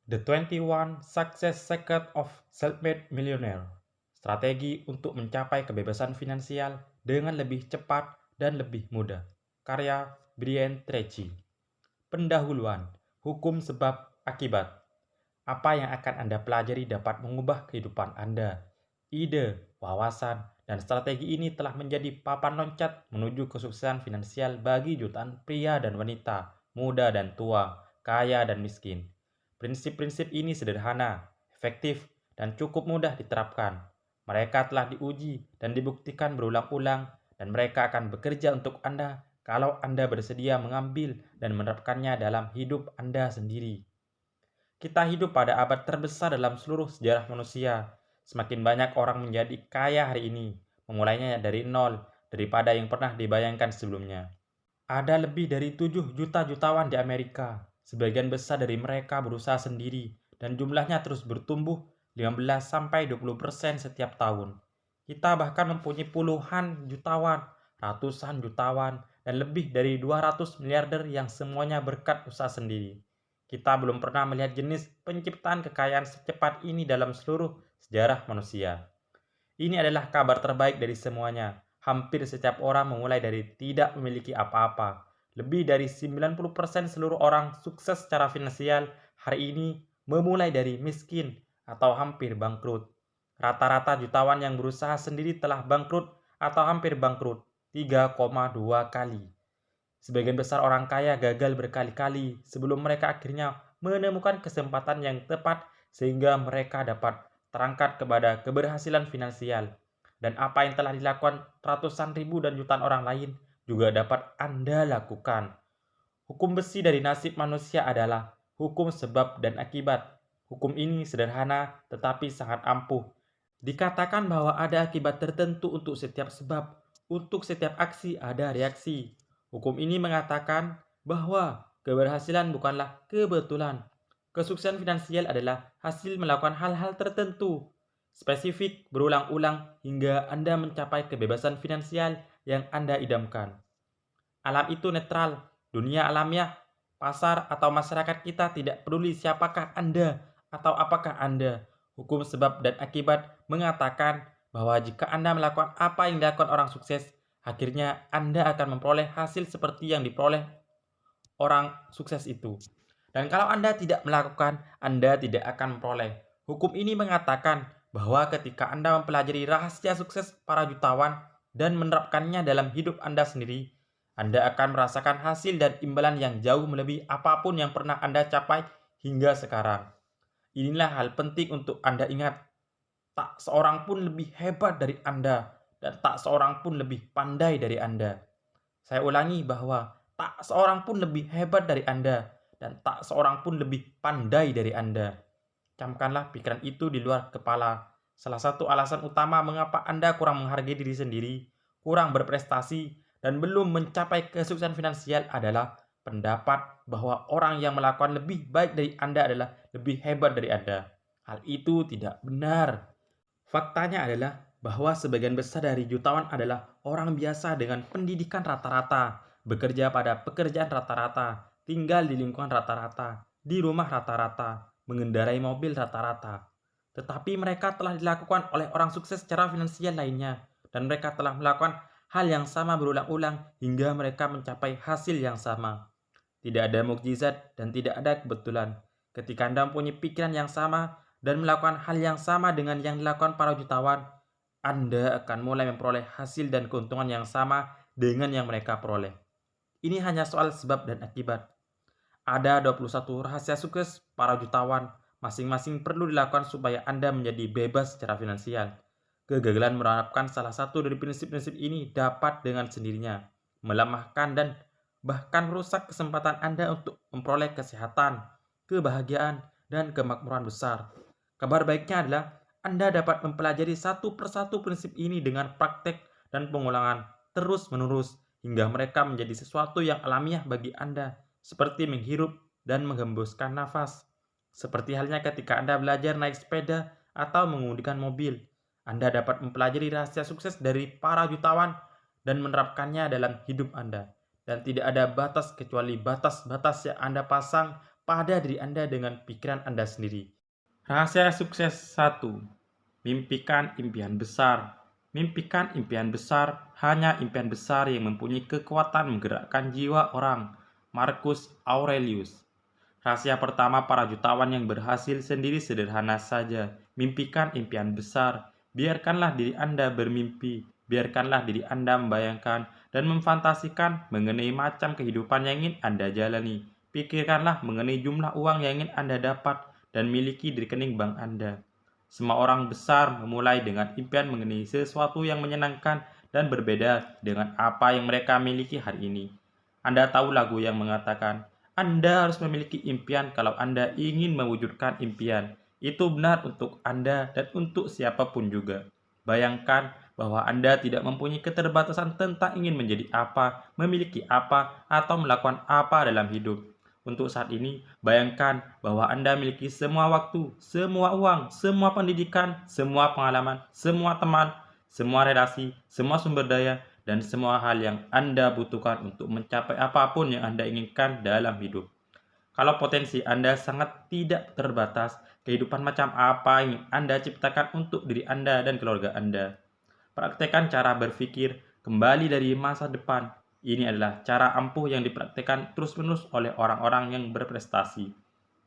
The 21 Success Secret of Self-Made Millionaire. Strategi untuk mencapai kebebasan finansial dengan lebih cepat dan lebih mudah. Karya Brian Tracy. Pendahuluan, hukum sebab akibat. Apa yang akan Anda pelajari dapat mengubah kehidupan Anda. Ide, wawasan, dan strategi ini telah menjadi papan loncat menuju kesuksesan finansial bagi jutaan pria dan wanita, muda dan tua, kaya dan miskin. Prinsip-prinsip ini sederhana, efektif, dan cukup mudah diterapkan. Mereka telah diuji dan dibuktikan berulang-ulang, dan mereka akan bekerja untuk Anda kalau Anda bersedia mengambil dan menerapkannya dalam hidup Anda sendiri. Kita hidup pada abad terbesar dalam seluruh sejarah manusia. Semakin banyak orang menjadi kaya hari ini, memulainya dari nol daripada yang pernah dibayangkan sebelumnya. Ada lebih dari 7 juta jutawan di Amerika. Sebagian besar dari mereka berusaha sendiri dan jumlahnya terus bertumbuh 15-20% setiap tahun. Kita bahkan mempunyai puluhan jutawan, ratusan jutawan, dan lebih dari 200 miliarder yang semuanya berkat usaha sendiri. Kita belum pernah melihat jenis penciptaan kekayaan secepat ini dalam seluruh sejarah manusia. Ini adalah kabar terbaik dari semuanya. Hampir setiap orang memulai dari tidak memiliki apa-apa. Lebih dari 90% seluruh orang sukses secara finansial hari ini memulai dari miskin atau hampir bangkrut. Rata-rata jutawan yang berusaha sendiri telah bangkrut atau hampir bangkrut 3,2 kali. Sebagian besar orang kaya gagal berkali-kali sebelum mereka akhirnya menemukan kesempatan yang tepat sehingga mereka dapat terangkat kepada keberhasilan finansial. Dan apa yang telah dilakukan ratusan ribu dan jutaan orang lain juga dapat Anda lakukan. Hukum besi dari nasib manusia adalah hukum sebab dan akibat. Hukum ini sederhana tetapi sangat ampuh. Dikatakan bahwa ada akibat tertentu untuk setiap sebab, untuk setiap aksi ada reaksi. Hukum ini mengatakan bahwa keberhasilan bukanlah kebetulan. Kesuksesan finansial adalah hasil melakukan hal-hal tertentu, spesifik, berulang-ulang hingga Anda mencapai kebebasan finansial yang Anda idamkan. Alam itu netral, dunia alamiah, pasar atau masyarakat kita tidak peduli siapakah Anda atau apakah Anda. Hukum sebab dan akibat mengatakan bahwa jika Anda melakukan apa yang dilakukan orang sukses, akhirnya Anda akan memperoleh hasil seperti yang diperoleh orang sukses itu. Dan kalau Anda tidak melakukan, Anda tidak akan memperoleh. Hukum ini mengatakan bahwa ketika Anda mempelajari rahasia sukses para jutawan dan menerapkannya dalam hidup Anda sendiri, Anda akan merasakan hasil dan imbalan yang jauh melebihi apapun yang pernah Anda capai hingga sekarang. Inilah hal penting untuk Anda ingat. Tak seorang pun lebih hebat dari Anda dan tak seorang pun lebih pandai dari Anda. Saya ulangi bahwa tak seorang pun lebih hebat dari Anda dan tak seorang pun lebih pandai dari Anda. Camkanlah pikiran itu di luar kepala. Salah satu alasan utama mengapa Anda kurang menghargai diri sendiri, kurang berprestasi, dan belum mencapai kesuksesan finansial adalah pendapat bahwa orang yang melakukan lebih baik dari Anda adalah lebih hebat dari Anda. Hal itu tidak benar. Faktanya adalah bahwa sebagian besar dari jutawan adalah orang biasa dengan pendidikan rata-rata, bekerja pada pekerjaan rata-rata, tinggal di lingkungan rata-rata, di rumah rata-rata, mengendarai mobil rata-rata. Tetapi mereka telah dilakukan oleh orang sukses secara finansial lainnya, dan mereka telah melakukan hal yang sama berulang-ulang hingga mereka mencapai hasil yang sama. Tidak ada mukjizat dan tidak ada kebetulan. Ketika Anda mempunyai pikiran yang sama dan melakukan hal yang sama dengan yang dilakukan para jutawan, Anda akan mulai memperoleh hasil dan keuntungan yang sama dengan yang mereka peroleh. Ini hanya soal sebab dan akibat. Ada 21 rahasia sukses para jutawan. Masing-masing perlu dilakukan supaya Anda menjadi bebas secara finansial. Kegagalan menerapkan salah satu dari prinsip-prinsip ini dapat dengan sendirinya melemahkan dan bahkan merusak kesempatan Anda untuk memperoleh kesehatan, kebahagiaan, dan kemakmuran besar. Kabar baiknya adalah Anda dapat mempelajari satu persatu prinsip ini dengan praktek dan pengulangan terus-menerus hingga mereka menjadi sesuatu yang alamiah bagi Anda, seperti menghirup dan menghembuskan nafas. Seperti halnya ketika Anda belajar naik sepeda atau mengemudikan mobil. Anda dapat mempelajari rahasia sukses dari para jutawan dan menerapkannya dalam hidup Anda. Dan tidak ada batas kecuali batas-batas yang Anda pasang pada diri Anda dengan pikiran Anda sendiri. Rahasia sukses 1. Mimpikan impian besar. Mimpikan impian besar, hanya impian besar yang mempunyai kekuatan menggerakkan jiwa orang. Marcus Aurelius. Rahasia pertama para jutawan yang berhasil sendiri sederhana saja. Mimpikan impian besar. Biarkanlah diri Anda bermimpi. Biarkanlah diri Anda membayangkan dan memfantasikan mengenai macam kehidupan yang ingin Anda jalani. Pikirkanlah mengenai jumlah uang yang ingin Anda dapat dan miliki di rekening bank Anda. Semua orang besar memulai dengan impian mengenai sesuatu yang menyenangkan dan berbeda dengan apa yang mereka miliki hari ini. Anda tahu lagu yang mengatakan, Anda harus memiliki impian kalau Anda ingin mewujudkan impian. Itu benar untuk Anda dan untuk siapapun juga. Bayangkan bahwa Anda tidak mempunyai keterbatasan tentang ingin menjadi apa, memiliki apa, atau melakukan apa dalam hidup. Untuk saat ini, bayangkan bahwa Anda memiliki semua waktu, semua uang, semua pendidikan, semua pengalaman, semua teman, semua relasi, semua sumber daya, dan semua hal yang Anda butuhkan untuk mencapai apapun yang Anda inginkan dalam hidup. Kalau potensi Anda sangat tidak terbatas, kehidupan macam apa yang Anda ciptakan untuk diri Anda dan keluarga Anda? Praktekkan cara berpikir kembali dari masa depan. Ini adalah cara ampuh yang dipraktekkan terus-menerus oleh orang-orang yang berprestasi.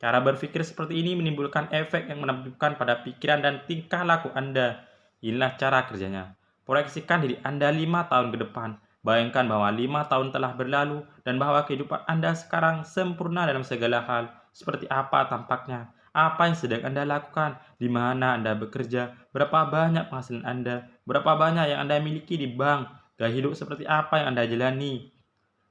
Cara berpikir seperti ini menimbulkan efek yang menakjubkan pada pikiran dan tingkah laku Anda. Inilah cara kerjanya. Proyeksikan diri Anda 5 tahun ke depan. Bayangkan bahwa 5 tahun telah berlalu dan bahwa kehidupan Anda sekarang sempurna dalam segala hal. Seperti apa tampaknya? Apa yang sedang Anda lakukan? Di mana Anda bekerja? Berapa banyak penghasilan Anda? Berapa banyak yang Anda miliki di bank? Gaya hidup seperti apa yang Anda jalani?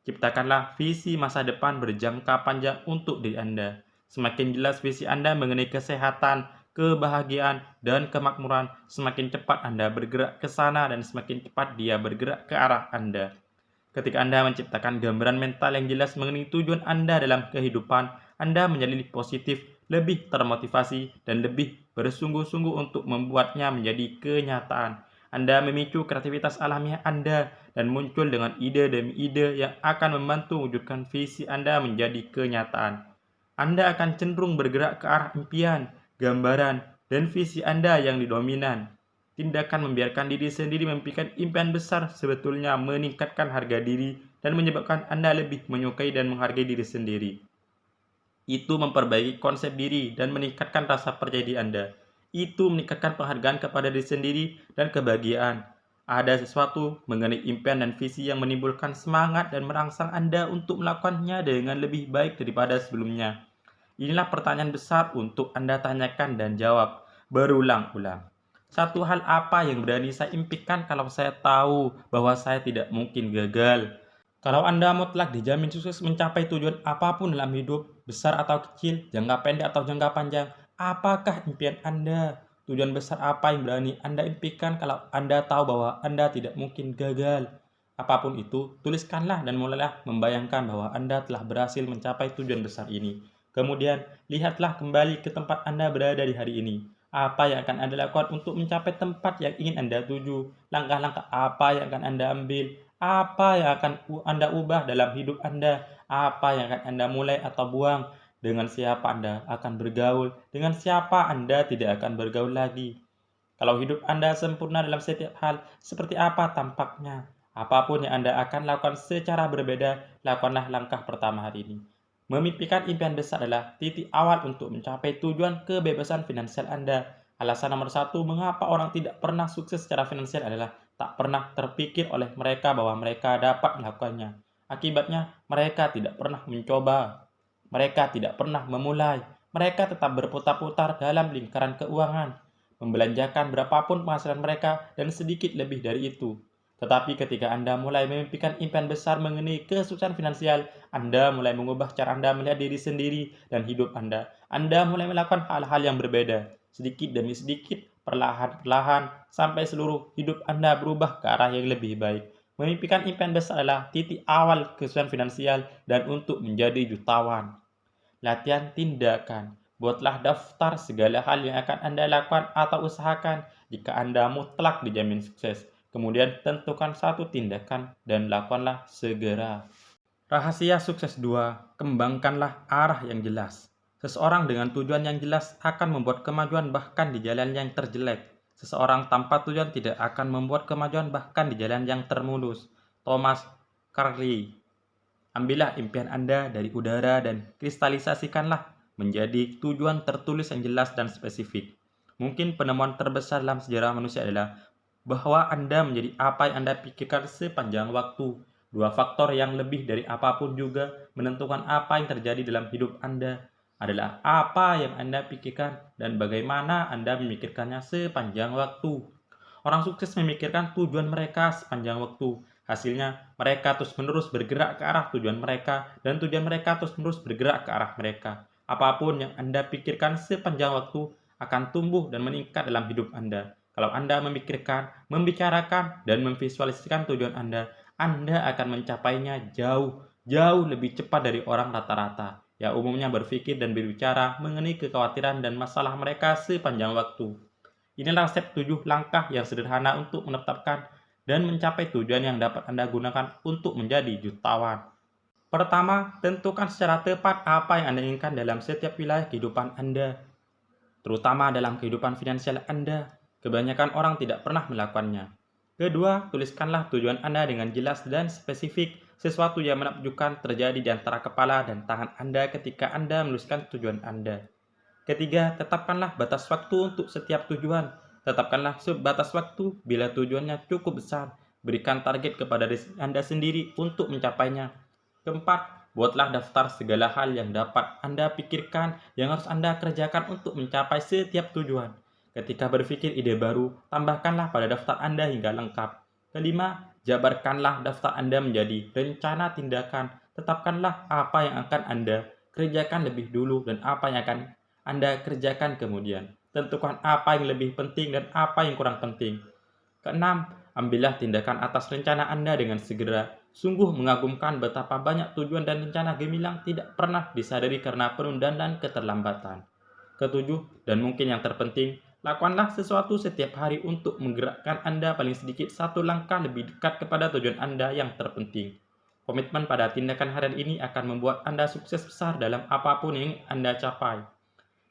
Ciptakanlah visi masa depan berjangka panjang untuk diri Anda. Semakin jelas visi Anda mengenai kesehatan, kebahagiaan, dan kemakmuran, semakin cepat Anda bergerak ke sana dan semakin cepat dia bergerak ke arah Anda. Ketika Anda menciptakan gambaran mental yang jelas mengenai tujuan Anda dalam kehidupan, Anda menjadi lebih positif, lebih termotivasi, dan lebih bersungguh-sungguh untuk membuatnya menjadi kenyataan. Anda memicu kreativitas alamiah Anda dan muncul dengan ide demi ide yang akan membantu mewujudkan visi Anda menjadi kenyataan. Anda akan cenderung bergerak ke arah impian, gambaran, dan visi Anda yang dominan. Tindakan membiarkan diri sendiri memimpikan impian besar sebetulnya meningkatkan harga diri dan menyebabkan Anda lebih menyukai dan menghargai diri sendiri. Itu memperbaiki konsep diri dan meningkatkan rasa percaya diri Anda. Itu meningkatkan penghargaan kepada diri sendiri dan kebahagiaan. Ada sesuatu mengenai impian dan visi yang menimbulkan semangat dan merangsang Anda untuk melakukannya dengan lebih baik daripada sebelumnya. Inilah pertanyaan besar untuk Anda tanyakan dan jawab berulang-ulang. Satu hal apa yang berani saya impikan kalau saya tahu bahwa saya tidak mungkin gagal? Kalau Anda mutlak dijamin sukses mencapai tujuan apapun dalam hidup, besar atau kecil, jangka pendek atau jangka panjang, apakah impian Anda? Tujuan besar apa yang berani Anda impikan kalau Anda tahu bahwa Anda tidak mungkin gagal? Apapun itu, tuliskanlah dan mulailah membayangkan bahwa Anda telah berhasil mencapai tujuan besar ini. Kemudian, lihatlah kembali ke tempat Anda berada di hari ini. Apa yang akan Anda lakukan untuk mencapai tempat yang ingin Anda tuju? Langkah-langkah apa yang akan Anda ambil? Apa yang akan Anda ubah dalam hidup Anda? Apa yang akan Anda mulai atau buang? Dengan siapa Anda akan bergaul? Dengan siapa Anda tidak akan bergaul lagi? Kalau hidup Anda sempurna dalam setiap hal, seperti apa tampaknya? Apapun yang Anda akan lakukan secara berbeda, lakukanlah langkah pertama hari ini. Memimpikan impian besar adalah titik awal untuk mencapai tujuan kebebasan finansial Anda. Alasan nomor satu mengapa orang tidak pernah sukses secara finansial adalah tak pernah terpikir oleh mereka bahwa mereka dapat melakukannya. Akibatnya, mereka tidak pernah mencoba. Mereka tidak pernah memulai. Mereka tetap berputar-putar dalam lingkaran keuangan, membelanjakan berapapun penghasilan mereka dan sedikit lebih dari itu. Tetapi ketika Anda mulai memimpikan impian besar mengenai kesuksesan finansial, Anda mulai mengubah cara Anda melihat diri sendiri dan hidup Anda. Anda mulai melakukan hal-hal yang berbeda, sedikit demi sedikit, perlahan-lahan, sampai seluruh hidup Anda berubah ke arah yang lebih baik. Memimpikan impian besar adalah titik awal kesuksesan finansial dan untuk menjadi jutawan. Latihan tindakan. Buatlah daftar segala hal yang akan Anda lakukan atau usahakan jika Anda mutlak dijamin sukses. Kemudian tentukan satu tindakan dan lakukanlah segera. Rahasia sukses 2, kembangkanlah arah yang jelas. Seseorang dengan tujuan yang jelas akan membuat kemajuan bahkan di jalan yang terjelek. Seseorang tanpa tujuan tidak akan membuat kemajuan bahkan di jalan yang termulus. Thomas Carlyle. Ambillah impian Anda dari udara dan kristalisasikanlah menjadi tujuan tertulis yang jelas dan spesifik. Mungkin penemuan terbesar dalam sejarah manusia adalah bahwa Anda menjadi apa yang Anda pikirkan sepanjang waktu. Dua faktor yang lebih dari apapun juga menentukan apa yang terjadi dalam hidup Anda adalah apa yang Anda pikirkan dan bagaimana Anda memikirkannya sepanjang waktu. Orang sukses memikirkan tujuan mereka sepanjang waktu. Hasilnya, mereka terus-menerus bergerak ke arah tujuan mereka, dan tujuan mereka terus-menerus bergerak ke arah mereka. Apapun yang Anda pikirkan sepanjang waktu akan tumbuh dan meningkat dalam hidup Anda. Kalau Anda memikirkan, membicarakan, dan memvisualisasikan tujuan Anda akan mencapainya jauh lebih cepat dari orang rata-rata yang umumnya berpikir dan berbicara mengenai kekhawatiran dan masalah mereka sepanjang waktu. Inilah step 7 langkah yang sederhana untuk menetapkan dan mencapai tujuan yang dapat Anda gunakan untuk menjadi jutawan. Pertama, tentukan secara tepat apa yang Anda inginkan dalam setiap wilayah kehidupan Anda, terutama dalam kehidupan finansial Anda. Kebanyakan orang tidak pernah melakukannya. Kedua, tuliskanlah tujuan Anda dengan jelas dan spesifik, sesuatu yang menakjubkan terjadi di antara kepala dan tangan Anda ketika Anda menuliskan tujuan Anda. Ketiga, tetapkanlah batas waktu untuk setiap tujuan. Tetapkanlah batas waktu bila tujuannya cukup besar. Berikan target kepada diri Anda sendiri untuk mencapainya. Keempat, buatlah daftar segala hal yang dapat Anda pikirkan yang harus Anda kerjakan untuk mencapai setiap tujuan. Ketika berpikir ide baru, tambahkanlah pada daftar Anda hingga lengkap. Kelima, jabarkanlah daftar Anda menjadi rencana tindakan. Tetapkanlah apa yang akan Anda kerjakan lebih dulu dan apa yang akan Anda kerjakan kemudian. Tentukan apa yang lebih penting dan apa yang kurang penting. Keenam, ambillah tindakan atas rencana Anda dengan segera. Sungguh mengagumkan betapa banyak tujuan dan rencana gemilang tidak pernah disadari karena penundaan dan keterlambatan. Ketujuh, dan mungkin yang terpenting, lakukanlah sesuatu setiap hari untuk menggerakkan Anda paling sedikit satu langkah lebih dekat kepada tujuan Anda yang terpenting. Komitmen pada tindakan harian ini akan membuat Anda sukses besar dalam apapun yang Anda capai.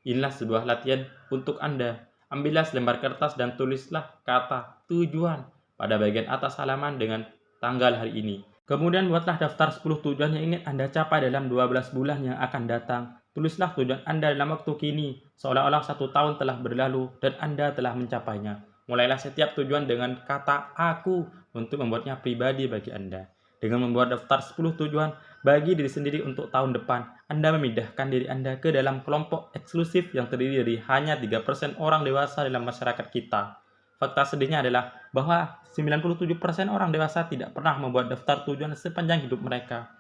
Inilah sebuah latihan untuk Anda. Ambillah selembar kertas dan tulislah kata tujuan pada bagian atas halaman dengan tanggal hari ini. Kemudian buatlah daftar 10 tujuan yang ingin Anda capai dalam 12 bulan yang akan datang. Tulislah tujuan Anda dalam waktu kini, seolah-olah 1 tahun telah berlalu dan Anda telah mencapainya. Mulailah setiap tujuan dengan kata aku untuk membuatnya pribadi bagi Anda. Dengan membuat daftar 10 tujuan bagi diri sendiri untuk tahun depan, Anda memindahkan diri Anda ke dalam kelompok eksklusif yang terdiri dari hanya 3% orang dewasa dalam masyarakat kita. Fakta sedihnya adalah bahwa 97% orang dewasa tidak pernah membuat daftar tujuan sepanjang hidup mereka.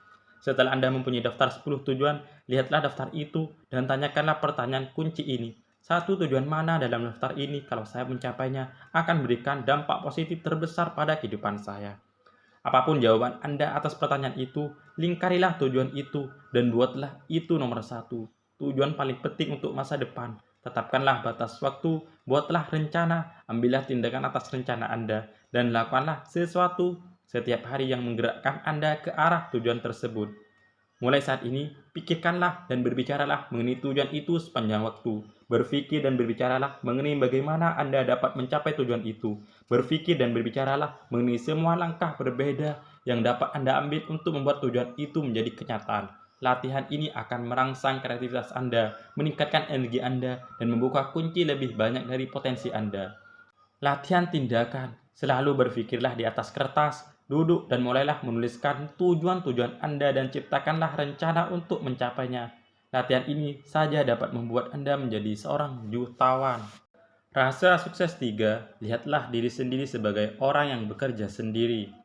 Setelah Anda mempunyai daftar 10 tujuan, lihatlah daftar itu dan tanyakanlah pertanyaan kunci ini. Satu tujuan mana dalam daftar ini kalau saya mencapainya akan memberikan dampak positif terbesar pada kehidupan saya? Apapun jawaban Anda atas pertanyaan itu, lingkarilah tujuan itu dan buatlah itu nomor 1. Tujuan paling penting untuk masa depan. Tetapkanlah batas waktu, buatlah rencana, ambillah tindakan atas rencana Anda, dan lakukanlah sesuatu setiap hari yang menggerakkan Anda ke arah tujuan tersebut. Mulai saat ini, pikirkanlah dan berbicaralah mengenai tujuan itu sepanjang waktu. Berpikir dan berbicaralah mengenai bagaimana Anda dapat mencapai tujuan itu. Berpikir dan berbicaralah mengenai semua langkah berbeda yang dapat Anda ambil untuk membuat tujuan itu menjadi kenyataan. Latihan ini akan merangsang kreativitas Anda, meningkatkan energi Anda, dan membuka kunci lebih banyak dari potensi Anda. Latihan tindakan. Selalu berpikirlah di atas kertas, duduk dan mulailah menuliskan tujuan-tujuan Anda dan ciptakanlah rencana untuk mencapainya. Latihan ini saja dapat membuat Anda menjadi seorang jutawan. Rasa sukses 3, lihatlah diri sendiri sebagai orang yang bekerja sendiri.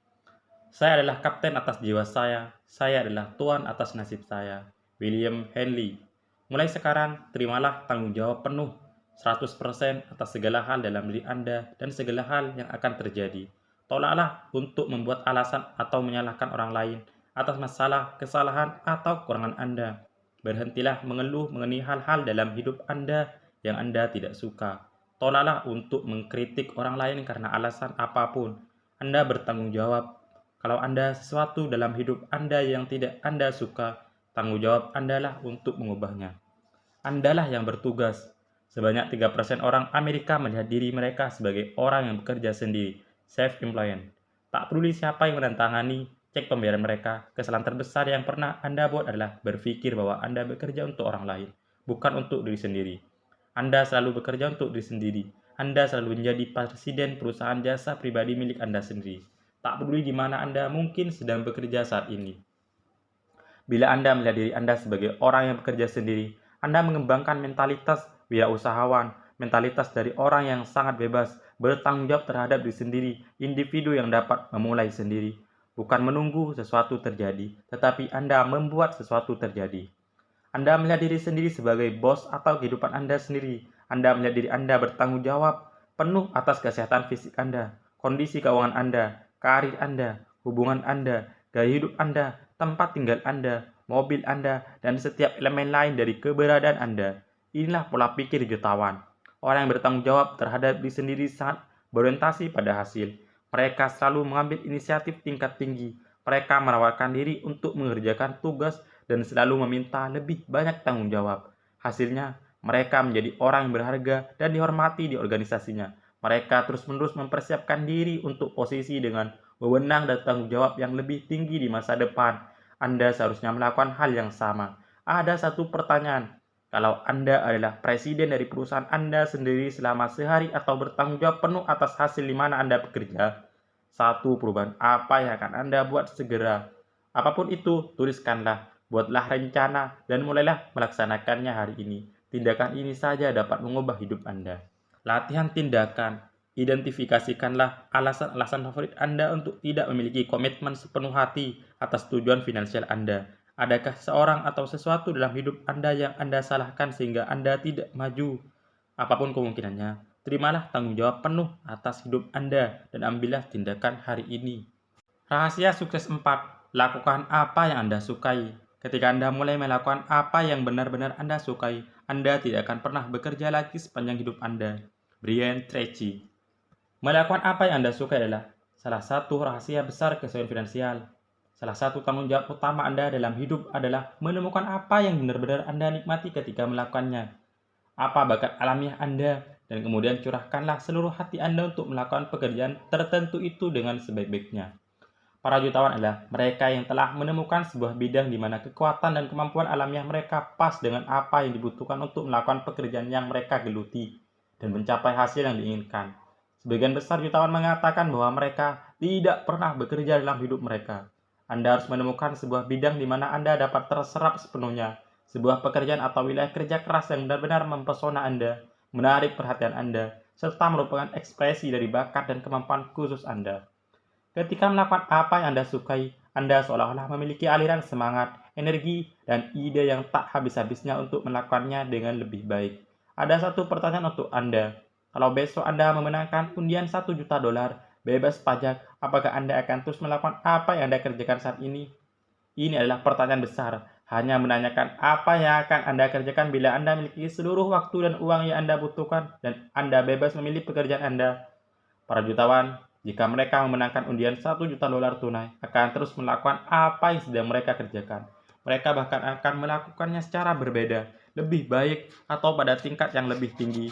Saya adalah kapten atas jiwa saya adalah tuan atas nasib saya. William Henley. Mulai sekarang, terimalah tanggung jawab penuh 100% atas segala hal dalam diri Anda dan segala hal yang akan terjadi. Tolaklah untuk membuat alasan atau menyalahkan orang lain atas masalah, kesalahan, atau kekurangan Anda. Berhentilah mengeluh mengenai hal-hal dalam hidup Anda yang Anda tidak suka. Tolaklah untuk mengkritik orang lain karena alasan apapun. Anda bertanggung jawab Kalau Anda sesuatu dalam hidup Anda yang tidak Anda suka, tanggung jawab Andalah untuk mengubahnya. Andalah yang bertugas. Sebanyak 3% orang Amerika melihat diri mereka sebagai orang yang bekerja sendiri, self-employed. Tak peduli siapa yang menantangani cek pembayaran mereka, kesalahan terbesar yang pernah Anda buat adalah berpikir bahwa Anda bekerja untuk orang lain, bukan untuk diri sendiri. Anda selalu bekerja untuk diri sendiri. Anda selalu menjadi presiden perusahaan jasa pribadi milik Anda sendiri. Tak peduli di mana Anda mungkin sedang bekerja saat ini. Bila Anda melihat diri Anda sebagai orang yang bekerja sendiri, Anda mengembangkan mentalitas wirausahawan, mentalitas dari orang yang sangat bebas, bertanggung jawab terhadap diri sendiri, individu yang dapat memulai sendiri. Bukan menunggu sesuatu terjadi, tetapi Anda membuat sesuatu terjadi. Anda melihat diri sendiri sebagai bos atau kehidupan Anda sendiri. Anda melihat diri Anda bertanggung jawab penuh atas kesehatan fisik Anda, kondisi keuangan Anda, karir Anda, hubungan Anda, gaya hidup Anda, tempat tinggal Anda, mobil Anda, dan setiap elemen lain dari keberadaan Anda. Inilah pola pikir jutawan. Orang yang bertanggung jawab terhadap diri sendiri sangat berorientasi pada hasil. Mereka selalu mengambil inisiatif tingkat tinggi. Mereka menawarkan diri untuk mengerjakan tugas dan selalu meminta lebih banyak tanggung jawab. Hasilnya, mereka menjadi orang yang berharga dan dihormati di organisasinya. Mereka terus-menerus mempersiapkan diri untuk posisi dengan wewenang dan tanggung jawab yang lebih tinggi di masa depan. Anda seharusnya melakukan hal yang sama. Ada satu pertanyaan. Kalau Anda adalah presiden dari perusahaan Anda sendiri selama sehari atau bertanggung jawab penuh atas hasil di mana Anda bekerja, satu perubahan apa yang akan Anda buat segera? Apapun itu, tuliskanlah. Buatlah rencana dan mulailah melaksanakannya hari ini. Tindakan ini saja dapat mengubah hidup Anda. Latihan tindakan. Identifikasikanlah alasan-alasan favorit Anda untuk tidak memiliki komitmen sepenuh hati atas tujuan finansial Anda. Adakah seorang atau sesuatu dalam hidup Anda yang Anda salahkan sehingga Anda tidak maju? Apapun kemungkinannya, terimalah tanggung jawab penuh atas hidup Anda dan ambillah tindakan hari ini. Rahasia sukses 4. Lakukan apa yang Anda sukai. Ketika Anda mulai melakukan apa yang benar-benar Anda sukai, Anda tidak akan pernah bekerja lagi sepanjang hidup Anda. Brian Tracy. Melakukan apa yang Anda sukai adalah salah satu rahasia besar kesuksesan finansial. Salah satu tanggung jawab utama Anda dalam hidup adalah menemukan apa yang benar-benar Anda nikmati ketika melakukannya. Apa bakat alamiah Anda, dan kemudian curahkanlah seluruh hati Anda untuk melakukan pekerjaan tertentu itu dengan sebaik-baiknya. Para jutawan adalah mereka yang telah menemukan sebuah bidang di mana kekuatan dan kemampuan alamiah mereka pas dengan apa yang dibutuhkan untuk melakukan pekerjaan yang mereka geluti dan mencapai hasil yang diinginkan. Sebagian besar jutawan mengatakan bahwa mereka tidak pernah bekerja dalam hidup mereka. Anda harus menemukan sebuah bidang di mana Anda dapat terserap sepenuhnya, sebuah pekerjaan atau wilayah kerja keras yang benar-benar mempesona Anda, menarik perhatian Anda, serta merupakan ekspresi dari bakat dan kemampuan khusus Anda. Ketika melakukan apa yang Anda sukai, Anda seolah-olah memiliki aliran semangat, energi, dan ide yang tak habis-habisnya untuk melakukannya dengan lebih baik. Ada satu pertanyaan untuk Anda. Kalau besok Anda memenangkan undian $1 juta, bebas pajak, apakah Anda akan terus melakukan apa yang Anda kerjakan saat ini? Ini adalah pertanyaan besar. Hanya menanyakan apa yang akan Anda kerjakan bila Anda memiliki seluruh waktu dan uang yang Anda butuhkan dan Anda bebas memilih pekerjaan Anda. Para jutawan, jika mereka memenangkan undian $1 juta tunai, akan terus melakukan apa yang sedang mereka kerjakan. Mereka bahkan akan melakukannya secara berbeda, lebih baik, atau pada tingkat yang lebih tinggi.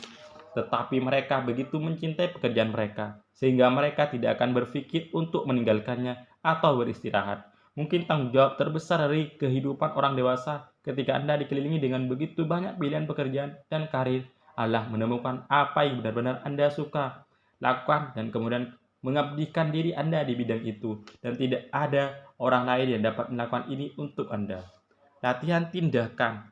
Tetapi mereka begitu mencintai pekerjaan mereka, sehingga mereka tidak akan berpikir untuk meninggalkannya atau beristirahat. Mungkin tanggung jawab terbesar dari kehidupan orang dewasa ketika Anda dikelilingi dengan begitu banyak pilihan pekerjaan dan karir adalah menemukan apa yang benar-benar Anda suka, lakukan, dan kemudian mengabdikan diri Anda di bidang itu, dan tidak ada orang lain yang dapat melakukan ini untuk Anda. Latihan tindakan.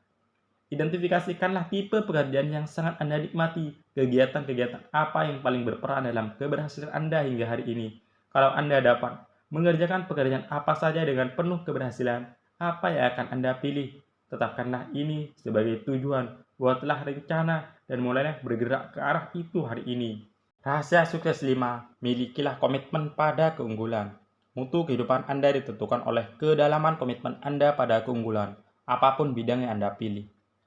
Identifikasikanlah tipe pekerjaan yang sangat Anda nikmati, kegiatan-kegiatan apa yang paling berperan dalam keberhasilan Anda hingga hari ini. Kalau Anda dapat mengerjakan pekerjaan apa saja dengan penuh keberhasilan, apa yang akan Anda pilih? Tetapkanlah ini sebagai tujuan, buatlah rencana, dan mulailah bergerak ke arah itu hari ini. Rahasia sukses 5. Milikilah komitmen pada keunggulan. Mutu kehidupan Anda ditentukan oleh kedalaman komitmen Anda pada keunggulan, apapun bidang yang Anda pilih.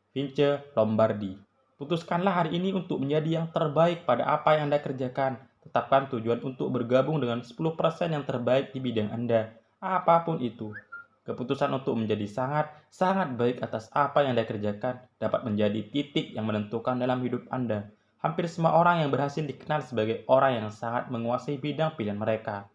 Vince Lombardi. Putuskanlah hari ini untuk menjadi yang terbaik pada apa yang Anda kerjakan. Tetapkan tujuan untuk bergabung dengan 10% yang terbaik di bidang Anda, apapun itu. Keputusan untuk menjadi sangat baik atas apa yang Anda kerjakan dapat menjadi titik yang menentukan dalam hidup Anda. Hampir semua orang yang berhasil dikenal sebagai orang yang sangat menguasai bidang pilihan mereka.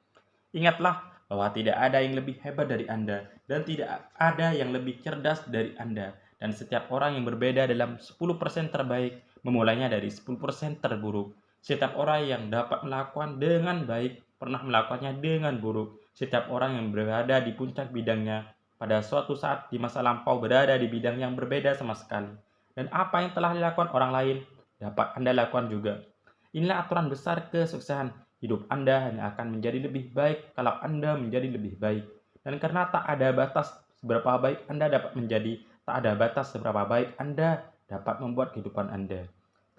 Ingatlah bahwa tidak ada yang lebih hebat dari Anda dan tidak ada yang lebih cerdas dari Anda. Dan setiap orang yang berbeda dalam 10% terbaik memulainya dari 10% terburuk. Setiap orang yang dapat melakukan dengan baik pernah melakukannya dengan buruk. Setiap orang yang berada di puncak bidangnya pada suatu saat di masa lampau berada di bidang yang berbeda sama sekali. Dan apa yang telah dilakukan orang lain dapat Anda lakukan juga. Inilah aturan besar kesuksesan. Hidup Anda hanya akan menjadi lebih baik kalau Anda menjadi lebih baik. Dan karena tak ada batas seberapa baik Anda dapat menjadi, tak ada batas seberapa baik Anda dapat membuat kehidupan Anda.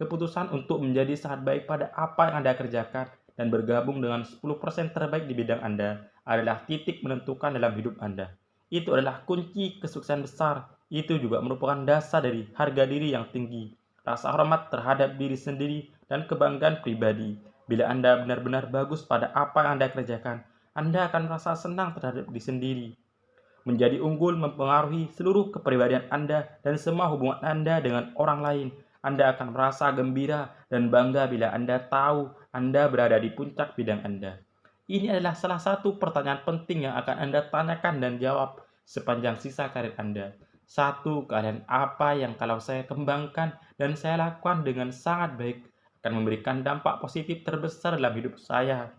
Keputusan untuk menjadi sangat baik pada apa yang Anda kerjakan dan bergabung dengan 10% terbaik di bidang Anda adalah titik menentukan dalam hidup Anda. Itu adalah kunci kesuksesan besar. Itu juga merupakan dasar dari harga diri yang tinggi, rasa hormat terhadap diri sendiri, dan kebanggaan pribadi. Bila Anda benar-benar bagus pada apa yang Anda kerjakan, Anda akan merasa senang terhadap diri sendiri. Menjadi unggul mempengaruhi seluruh kepribadian Anda dan semua hubungan Anda dengan orang lain. Anda akan merasa gembira dan bangga bila Anda tahu Anda berada di puncak bidang Anda. Ini adalah salah satu pertanyaan penting yang akan Anda tanyakan dan jawab sepanjang sisa karir Anda. Satu, keahlian apa yang kalau saya kembangkan dan saya lakukan dengan sangat baik akan memberikan dampak positif terbesar dalam hidup saya.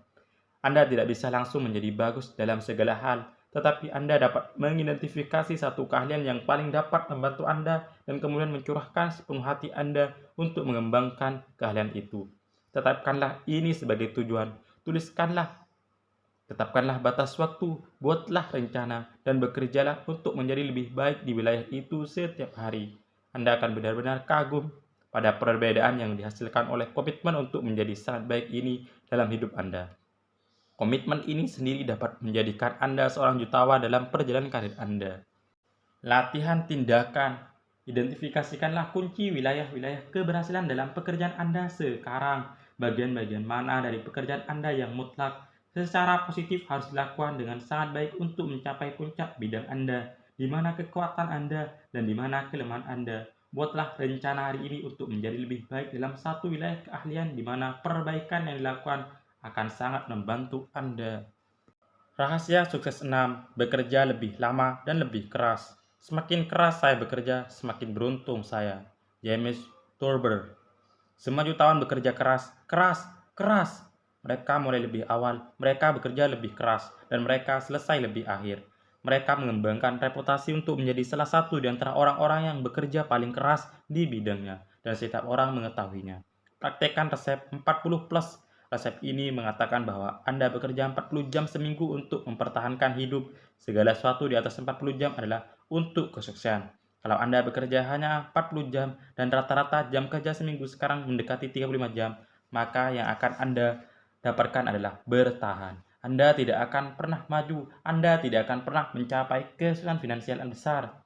Anda tidak bisa langsung menjadi bagus dalam segala hal, tetapi Anda dapat mengidentifikasi satu keahlian yang paling dapat membantu Anda dan kemudian mencurahkan sepenuh hati Anda untuk mengembangkan keahlian itu. Tetapkanlah ini sebagai tujuan. Tetapkanlah batas waktu, buatlah rencana, dan bekerjalah untuk menjadi lebih baik di wilayah itu setiap hari. Anda akan benar-benar kagum pada perbedaan yang dihasilkan oleh komitmen untuk menjadi sangat baik ini dalam hidup Anda. Komitmen ini sendiri dapat menjadikan Anda seorang jutawan dalam perjalanan karir Anda. Latihan tindakan. Identifikasikanlah kunci wilayah-wilayah keberhasilan dalam pekerjaan Anda sekarang. Bagian-bagian mana dari pekerjaan Anda yang mutlak secara positif harus dilakukan dengan sangat baik untuk mencapai puncak bidang Anda. Di mana kekuatan Anda dan di mana kelemahan Anda. Buatlah rencana hari ini untuk menjadi lebih baik dalam satu wilayah keahlian di mana perbaikan yang dilakukan akan sangat membantu Anda. Rahasia sukses 6. Bekerja lebih lama dan lebih keras. Semakin keras saya bekerja, semakin beruntung saya. James Thurber. Semua jutawan bekerja keras, keras. Mereka mulai lebih awal, mereka bekerja lebih keras, dan mereka selesai lebih akhir. Mereka mengembangkan reputasi untuk menjadi salah satu di antara orang-orang yang bekerja paling keras di bidangnya, dan setiap orang mengetahuinya. Praktekkan resep 40+. Resep ini mengatakan bahwa Anda bekerja 40 jam seminggu untuk mempertahankan hidup. Segala sesuatu di atas 40 jam adalah untuk kesuksesan. Kalau Anda bekerja hanya 40 jam dan rata-rata jam kerja seminggu sekarang mendekati 35 jam, maka yang akan Anda dapatkan adalah bertahan. Anda tidak akan pernah maju, Anda tidak akan pernah mencapai kesuksesan finansial yang besar.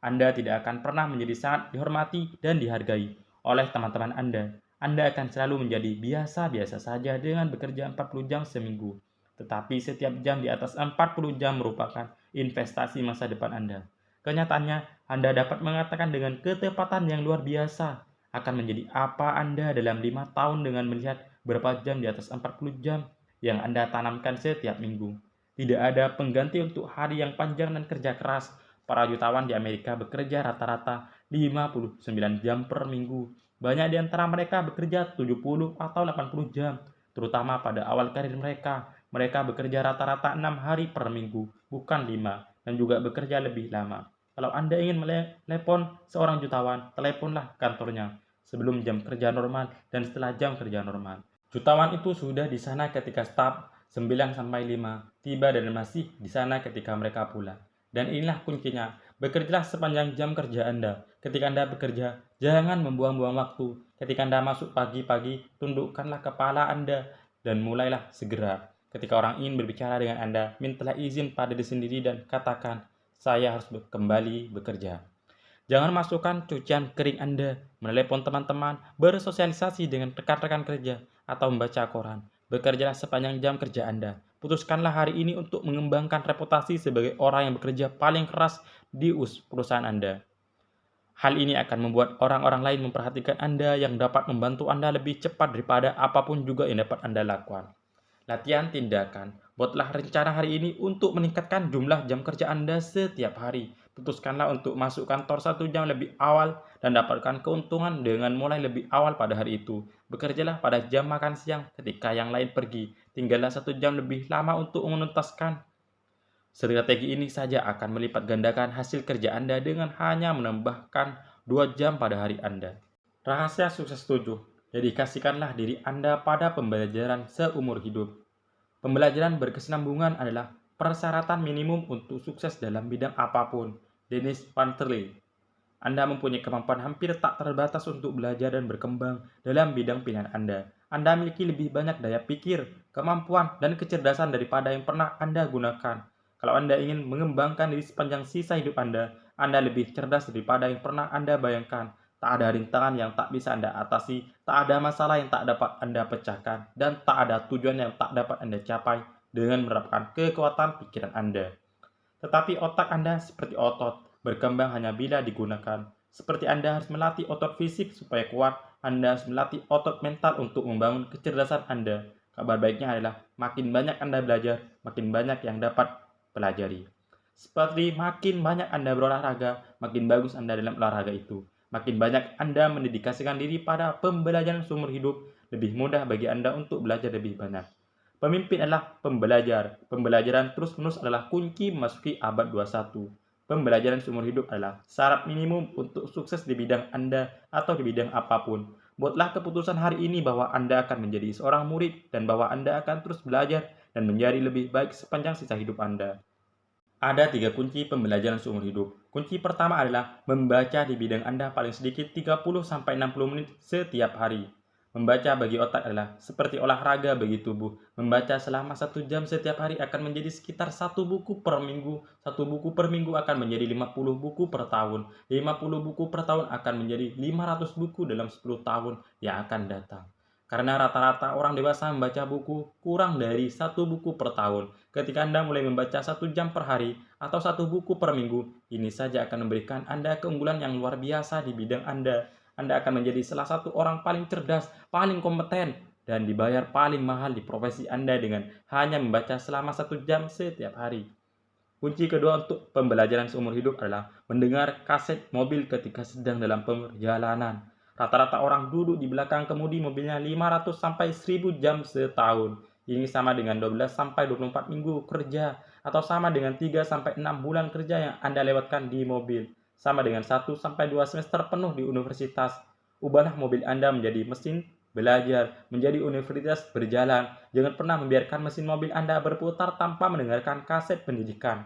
Anda tidak akan pernah menjadi sangat dihormati dan dihargai oleh teman-teman Anda. Anda akan selalu menjadi biasa-biasa saja dengan bekerja 40 jam seminggu. Tetapi setiap jam di atas 40 jam merupakan investasi masa depan Anda. Kenyataannya, Anda dapat mengatakan dengan ketepatan yang luar biasa akan menjadi apa Anda dalam 5 tahun dengan melihat berapa jam di atas 40 jam yang Anda tanamkan setiap minggu. Tidak ada pengganti untuk hari yang panjang dan kerja keras. Para jutawan di Amerika bekerja rata-rata 59 jam per minggu. Banyak di antara mereka bekerja 70 atau 80 jam, terutama pada awal karir mereka. Mereka bekerja rata-rata 6 hari per minggu, bukan 5, dan juga bekerja lebih lama. Kalau Anda ingin menelepon seorang jutawan, teleponlah kantornya sebelum jam kerja normal dan setelah jam kerja normal. Jutawan itu sudah di sana ketika staf 9-5 tiba dan masih di sana ketika mereka pulang. Dan inilah kuncinya, bekerjalah sepanjang jam kerja Anda. Ketika Anda bekerja, jangan membuang-buang waktu. Ketika Anda masuk pagi-pagi, tundukkanlah kepala Anda dan mulailah segera. Ketika orang ingin berbicara dengan Anda, mintalah izin pada diri sendiri dan katakan, saya harus kembali bekerja. Jangan masukkan cucian kering Anda, menelepon teman-teman, bersosialisasi dengan rekan-rekan kerja, atau membaca koran. Bekerjalah sepanjang jam kerja Anda. Putuskanlah hari ini untuk mengembangkan reputasi sebagai orang yang bekerja paling keras di perusahaan Anda. Hal ini akan membuat orang-orang lain memperhatikan Anda yang dapat membantu Anda lebih cepat daripada apapun juga yang dapat Anda lakukan. Latihan tindakan. Buatlah rencana hari ini untuk meningkatkan jumlah jam kerja Anda setiap hari. Putuskanlah untuk masuk kantor 1 jam lebih awal dan dapatkan keuntungan dengan mulai lebih awal pada hari itu. Bekerjalah pada jam makan siang ketika yang lain pergi. Tinggallah 1 jam lebih lama untuk menuntaskan. Strategi ini saja akan melipat gandakan hasil kerja Anda dengan hanya menambahkan 2 jam pada hari Anda. Rahasia sukses 7. Dedikasikanlah diri Anda pada pembelajaran seumur hidup. Pembelajaran berkesinambungan adalah persyaratan minimum untuk sukses dalam bidang apapun. Dennis Panterley. Anda mempunyai kemampuan hampir tak terbatas untuk belajar dan berkembang dalam bidang pilihan Anda. Anda memiliki lebih banyak daya pikir, kemampuan, dan kecerdasan daripada yang pernah Anda gunakan. Kalau Anda ingin mengembangkan diri sepanjang sisa hidup Anda lebih cerdas daripada yang pernah Anda bayangkan. Tak ada rintangan yang tak bisa Anda atasi, tak ada masalah yang tak dapat Anda pecahkan, dan tak ada tujuan yang tak dapat Anda capai dengan menerapkan kekuatan pikiran Anda. Tetapi otak Anda seperti otot, berkembang hanya bila digunakan. Seperti Anda harus melatih otot fisik supaya kuat, Anda harus melatih otot mental untuk membangun kecerdasan Anda. Kabar baiknya adalah makin banyak Anda belajar, makin banyak yang dapat pelajari. Seperti makin banyak Anda berolahraga, makin bagus Anda dalam olahraga itu. Makin banyak Anda mendedikasikan diri pada pembelajaran seumur hidup, lebih mudah bagi Anda untuk belajar lebih banyak. Pemimpin adalah pembelajar. Pembelajaran terus-menerus adalah kunci memasuki abad 21. Pembelajaran seumur hidup adalah syarat minimum untuk sukses di bidang Anda atau di bidang apapun. Buatlah keputusan hari ini bahwa Anda akan menjadi seorang murid dan bahwa Anda akan terus belajar dan menjadi lebih baik sepanjang sisa hidup Anda. Ada 3 kunci pembelajaran seumur hidup. Kunci pertama adalah membaca di bidang Anda paling sedikit 30-60 menit setiap hari. Membaca bagi otak adalah seperti olahraga bagi tubuh. Membaca selama 1 jam setiap hari akan menjadi sekitar 1 buku per minggu. 1 buku per minggu akan menjadi 50 buku per tahun. 50 buku per tahun akan menjadi 500 buku dalam 10 tahun yang akan datang. Karena rata-rata orang dewasa membaca buku kurang dari 1 buku per tahun. Ketika Anda mulai membaca 1 jam per hari atau 1 buku per minggu, ini saja akan memberikan Anda keunggulan yang luar biasa di bidang Anda. Anda akan menjadi salah satu orang paling cerdas, paling kompeten, dan dibayar paling mahal di profesi Anda dengan hanya membaca selama 1 jam setiap hari. Kunci kedua untuk pembelajaran seumur hidup adalah mendengar kaset mobil ketika sedang dalam perjalanan. Rata-rata orang duduk di belakang kemudi mobilnya 500 sampai 1000 jam setahun. Ini sama dengan 12 sampai 24 minggu kerja atau sama dengan 3 sampai 6 bulan kerja yang Anda lewatkan di mobil. Sama dengan 1 sampai 2 semester penuh di universitas. Ubahlah mobil Anda menjadi mesin belajar, menjadi universitas berjalan. Jangan pernah membiarkan mesin mobil Anda berputar tanpa mendengarkan kaset pendidikan.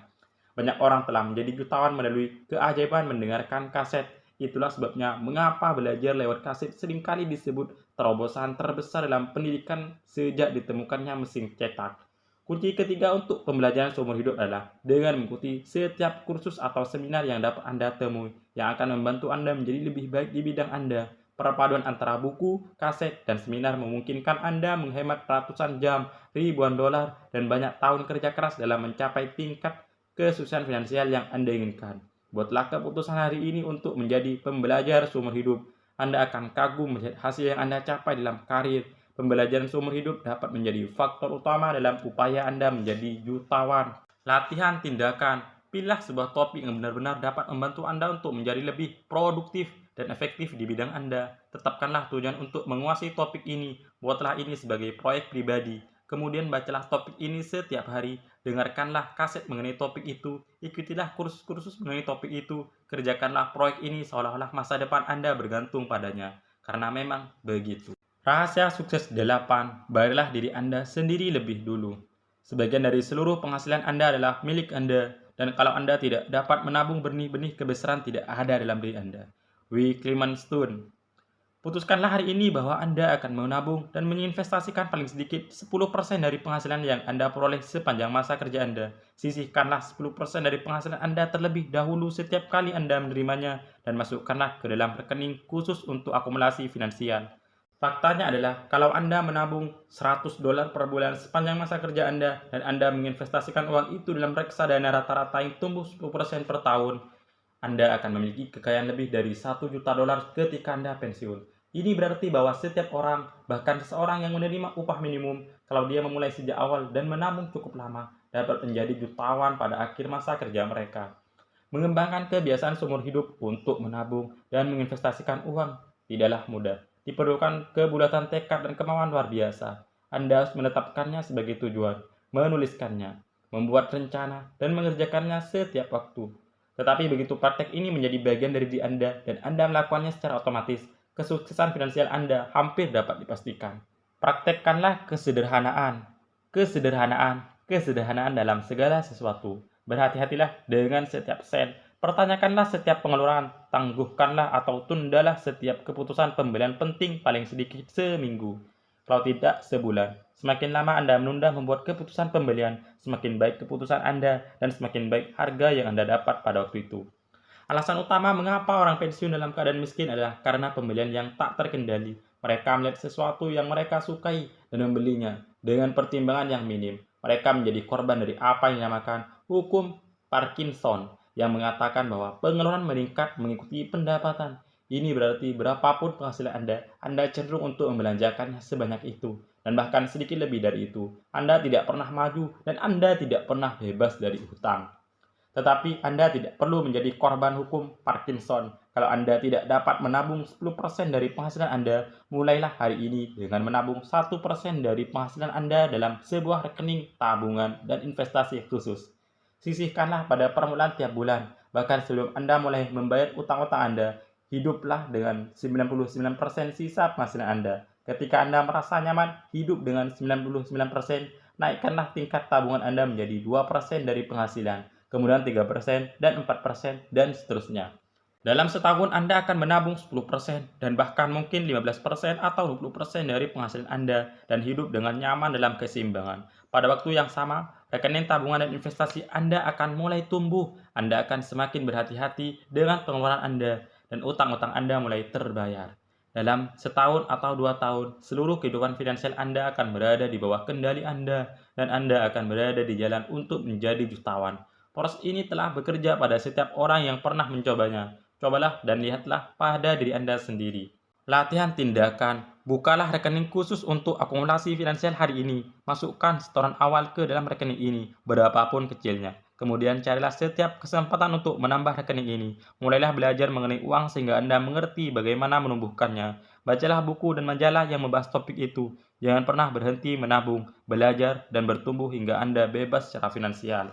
Banyak orang telah menjadi jutawan melalui keajaiban mendengarkan kaset. Itulah sebabnya mengapa belajar lewat kaset seringkali disebut terobosan terbesar dalam pendidikan sejak ditemukannya mesin cetak. Kunci ketiga untuk pembelajaran seumur hidup adalah dengan mengikuti setiap kursus atau seminar yang dapat Anda temui, yang akan membantu Anda menjadi lebih baik di bidang Anda. Perpaduan antara buku, kaset, dan seminar memungkinkan Anda menghemat ratusan jam, ribuan dolar, dan banyak tahun kerja keras dalam mencapai tingkat kesuksesan finansial yang Anda inginkan. Buatlah keputusan hari ini untuk menjadi pembelajar seumur hidup. Anda akan kagum melihat hasil yang Anda capai dalam karir. Pembelajaran seumur hidup dapat menjadi faktor utama dalam upaya Anda menjadi jutawan. Latihan tindakan. Pilihlah sebuah topik yang benar-benar dapat membantu Anda untuk menjadi lebih produktif dan efektif di bidang Anda. Tetapkanlah tujuan untuk menguasai topik ini. Buatlah ini sebagai proyek pribadi. Kemudian bacalah topik ini setiap hari. Dengarkanlah kaset mengenai topik itu. Ikutilah kursus-kursus mengenai topik itu. Kerjakanlah proyek ini seolah-olah masa depan Anda bergantung padanya. Karena memang begitu. Rahasia sukses 8. Bayarlah diri Anda sendiri lebih dulu. Sebagian dari seluruh penghasilan Anda adalah milik Anda, dan kalau Anda tidak dapat menabung benih-benih kebesaran tidak ada dalam diri Anda. W. Clement Stone. Putuskanlah hari ini bahwa Anda akan menabung dan menginvestasikan paling sedikit 10% dari penghasilan yang Anda peroleh sepanjang masa kerja Anda. Sisihkanlah 10% dari penghasilan Anda terlebih dahulu setiap kali Anda menerimanya dan masukkanlah ke dalam rekening khusus untuk akumulasi finansial. Faktanya adalah kalau Anda menabung $100 per bulan sepanjang masa kerja Anda dan Anda menginvestasikan uang itu dalam reksadana rata-rata yang tumbuh 10% per tahun, Anda akan memiliki kekayaan lebih dari $1 juta ketika Anda pensiun. Ini berarti bahwa setiap orang, bahkan seseorang yang menerima upah minimum, kalau dia memulai sejak awal dan menabung cukup lama, dapat menjadi jutawan pada akhir masa kerja mereka. Mengembangkan kebiasaan seumur hidup untuk menabung dan menginvestasikan uang tidaklah mudah. Diperlukan kebulatan tekad dan kemauan luar biasa. Anda harus menetapkannya sebagai tujuan, menuliskannya, membuat rencana, dan mengerjakannya setiap waktu. Tetapi begitu praktek ini menjadi bagian dari diri Anda dan Anda melakukannya secara otomatis, kesuksesan finansial Anda hampir dapat dipastikan. Praktekkanlah kesederhanaan, kesederhanaan, kesederhanaan dalam segala sesuatu. Berhati-hatilah dengan setiap sen. Pertanyakanlah setiap pengeluaran. Tangguhkanlah atau tundalah setiap keputusan pembelian penting paling sedikit seminggu. Kalau tidak, sebulan. Semakin lama Anda menunda membuat keputusan pembelian, semakin baik keputusan Anda dan semakin baik harga yang Anda dapat pada waktu itu. Alasan utama mengapa orang pensiun dalam keadaan miskin adalah karena pembelian yang tak terkendali. Mereka melihat sesuatu yang mereka sukai dan membelinya dengan pertimbangan yang minim. Mereka menjadi korban dari apa yang dinamakan hukum Parkinson yang mengatakan bahwa pengeluaran meningkat mengikuti pendapatan. Ini berarti berapapun penghasilan Anda cenderung untuk membelanjakannya sebanyak itu. Dan bahkan sedikit lebih dari itu. Anda tidak pernah maju dan Anda tidak pernah bebas dari hutang. Tetapi Anda tidak perlu menjadi korban hukum Parkinson. Kalau Anda tidak dapat menabung 10% dari penghasilan Anda, mulailah hari ini dengan menabung 1% dari penghasilan Anda dalam sebuah rekening tabungan dan investasi khusus. Sisihkanlah pada permulaan tiap bulan. Bahkan sebelum Anda mulai membayar utang-utang Anda, hiduplah dengan 99% sisa penghasilan Anda. Ketika Anda merasa nyaman hidup dengan 99%, naikkanlah tingkat tabungan Anda menjadi 2% dari penghasilan, kemudian 3% dan 4% dan seterusnya. Dalam setahun Anda akan menabung 10% dan bahkan mungkin 15% atau 20% dari penghasilan Anda dan hidup dengan nyaman dalam keseimbangan. Pada waktu yang sama, rekening tabungan dan investasi Anda akan mulai tumbuh. Anda akan semakin berhati-hati dengan pengeluaran Anda dan utang-utang Anda mulai terbayar. Dalam setahun atau 2 tahun, seluruh kehidupan finansial Anda akan berada di bawah kendali Anda dan Anda akan berada di jalan untuk menjadi jutawan. Proses ini telah bekerja pada setiap orang yang pernah mencobanya. Cobalah dan lihatlah pada diri Anda sendiri. Latihan tindakan. Bukalah rekening khusus untuk akumulasi finansial hari ini. Masukkan setoran awal ke dalam rekening ini, berapapun kecilnya. Kemudian carilah setiap kesempatan untuk menambah rekening ini. Mulailah belajar mengenai uang sehingga Anda mengerti bagaimana menumbuhkannya. Bacalah buku dan majalah yang membahas topik itu. Jangan pernah berhenti menabung, belajar, dan bertumbuh hingga Anda bebas secara finansial.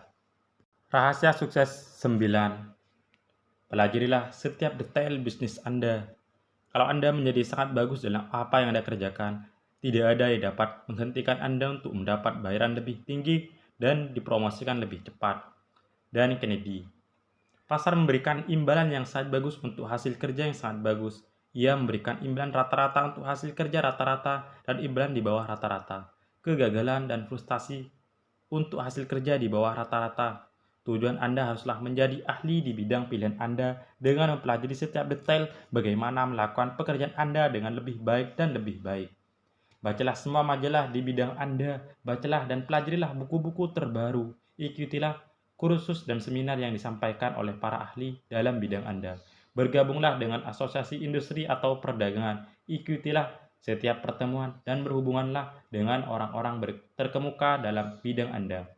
Rahasia sukses 9. Pelajarilah setiap detail bisnis Anda. Kalau Anda menjadi sangat bagus dalam apa yang Anda kerjakan, tidak ada yang dapat menghentikan Anda untuk mendapat bayaran lebih tinggi dan dipromosikan lebih cepat. Dan Kennedy. Pasar memberikan imbalan yang sangat bagus untuk hasil kerja yang sangat bagus. Ia memberikan imbalan rata-rata untuk hasil kerja rata-rata dan imbalan di bawah rata-rata. Kegagalan dan frustasi untuk hasil kerja di bawah rata-rata. Tujuan Anda haruslah menjadi ahli di bidang pilihan Anda dengan mempelajari setiap detail bagaimana melakukan pekerjaan Anda dengan lebih baik dan lebih baik. Bacalah semua majalah di bidang Anda, bacalah dan pelajarilah buku-buku terbaru, ikutilah kursus dan seminar yang disampaikan oleh para ahli dalam bidang Anda. Bergabunglah dengan asosiasi industri atau perdagangan, ikutilah setiap pertemuan dan berhubunganlah dengan orang-orang terkemuka dalam bidang Anda.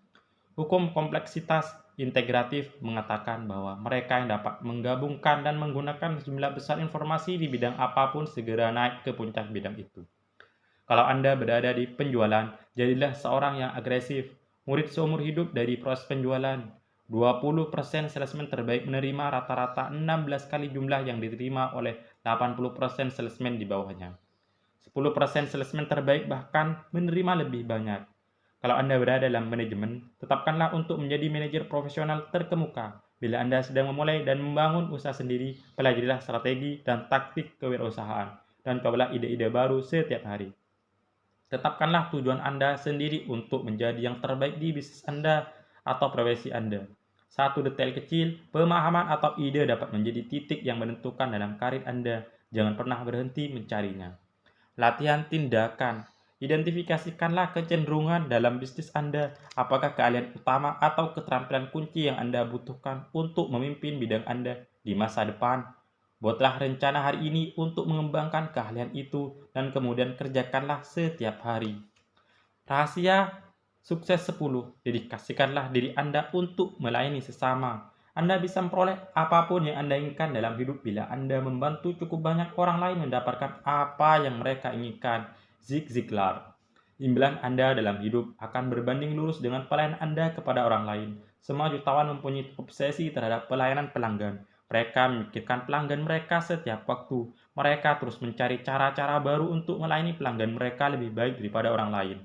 Hukum kompleksitas integratif mengatakan bahwa mereka yang dapat menggabungkan dan menggunakan jumlah besar informasi di bidang apapun segera naik ke puncak bidang itu. Kalau Anda berada di penjualan, jadilah seorang yang agresif. Murid seumur hidup dari proses penjualan. 20% salesman terbaik menerima rata-rata 16 kali jumlah yang diterima oleh 80% salesman di bawahnya. 10% salesman terbaik bahkan menerima lebih banyak. Kalau Anda berada dalam manajemen, tetapkanlah untuk menjadi manajer profesional terkemuka. Bila Anda sedang memulai dan membangun usaha sendiri, pelajarilah strategi dan taktik kewirausahaan, dan cobalah ide-ide baru setiap hari. Tetapkanlah tujuan Anda sendiri untuk menjadi yang terbaik di bisnis Anda atau profesi Anda. Satu detail kecil, pemahaman atau ide dapat menjadi titik yang menentukan dalam karir Anda. Jangan pernah berhenti mencarinya. Latihan tindakan. Identifikasikanlah kecenderungan dalam bisnis Anda. Apakah keahlian utama atau keterampilan kunci yang Anda butuhkan untuk memimpin bidang Anda di masa depan? Buatlah rencana hari ini untuk mengembangkan keahlian itu dan kemudian kerjakanlah setiap hari. Rahasia sukses 10. Dedikasikanlah diri Anda untuk melayani sesama. Anda bisa memperoleh apapun yang Anda inginkan dalam hidup bila Anda membantu cukup banyak orang lain mendapatkan apa yang mereka inginkan. Zig Ziglar. Impian Anda dalam hidup akan berbanding lurus dengan pelayanan Anda kepada orang lain. Semua jutawan mempunyai obsesi terhadap pelayanan pelanggan. Mereka memikirkan pelanggan mereka setiap waktu. Mereka terus mencari cara-cara baru untuk melayani pelanggan mereka lebih baik daripada orang lain.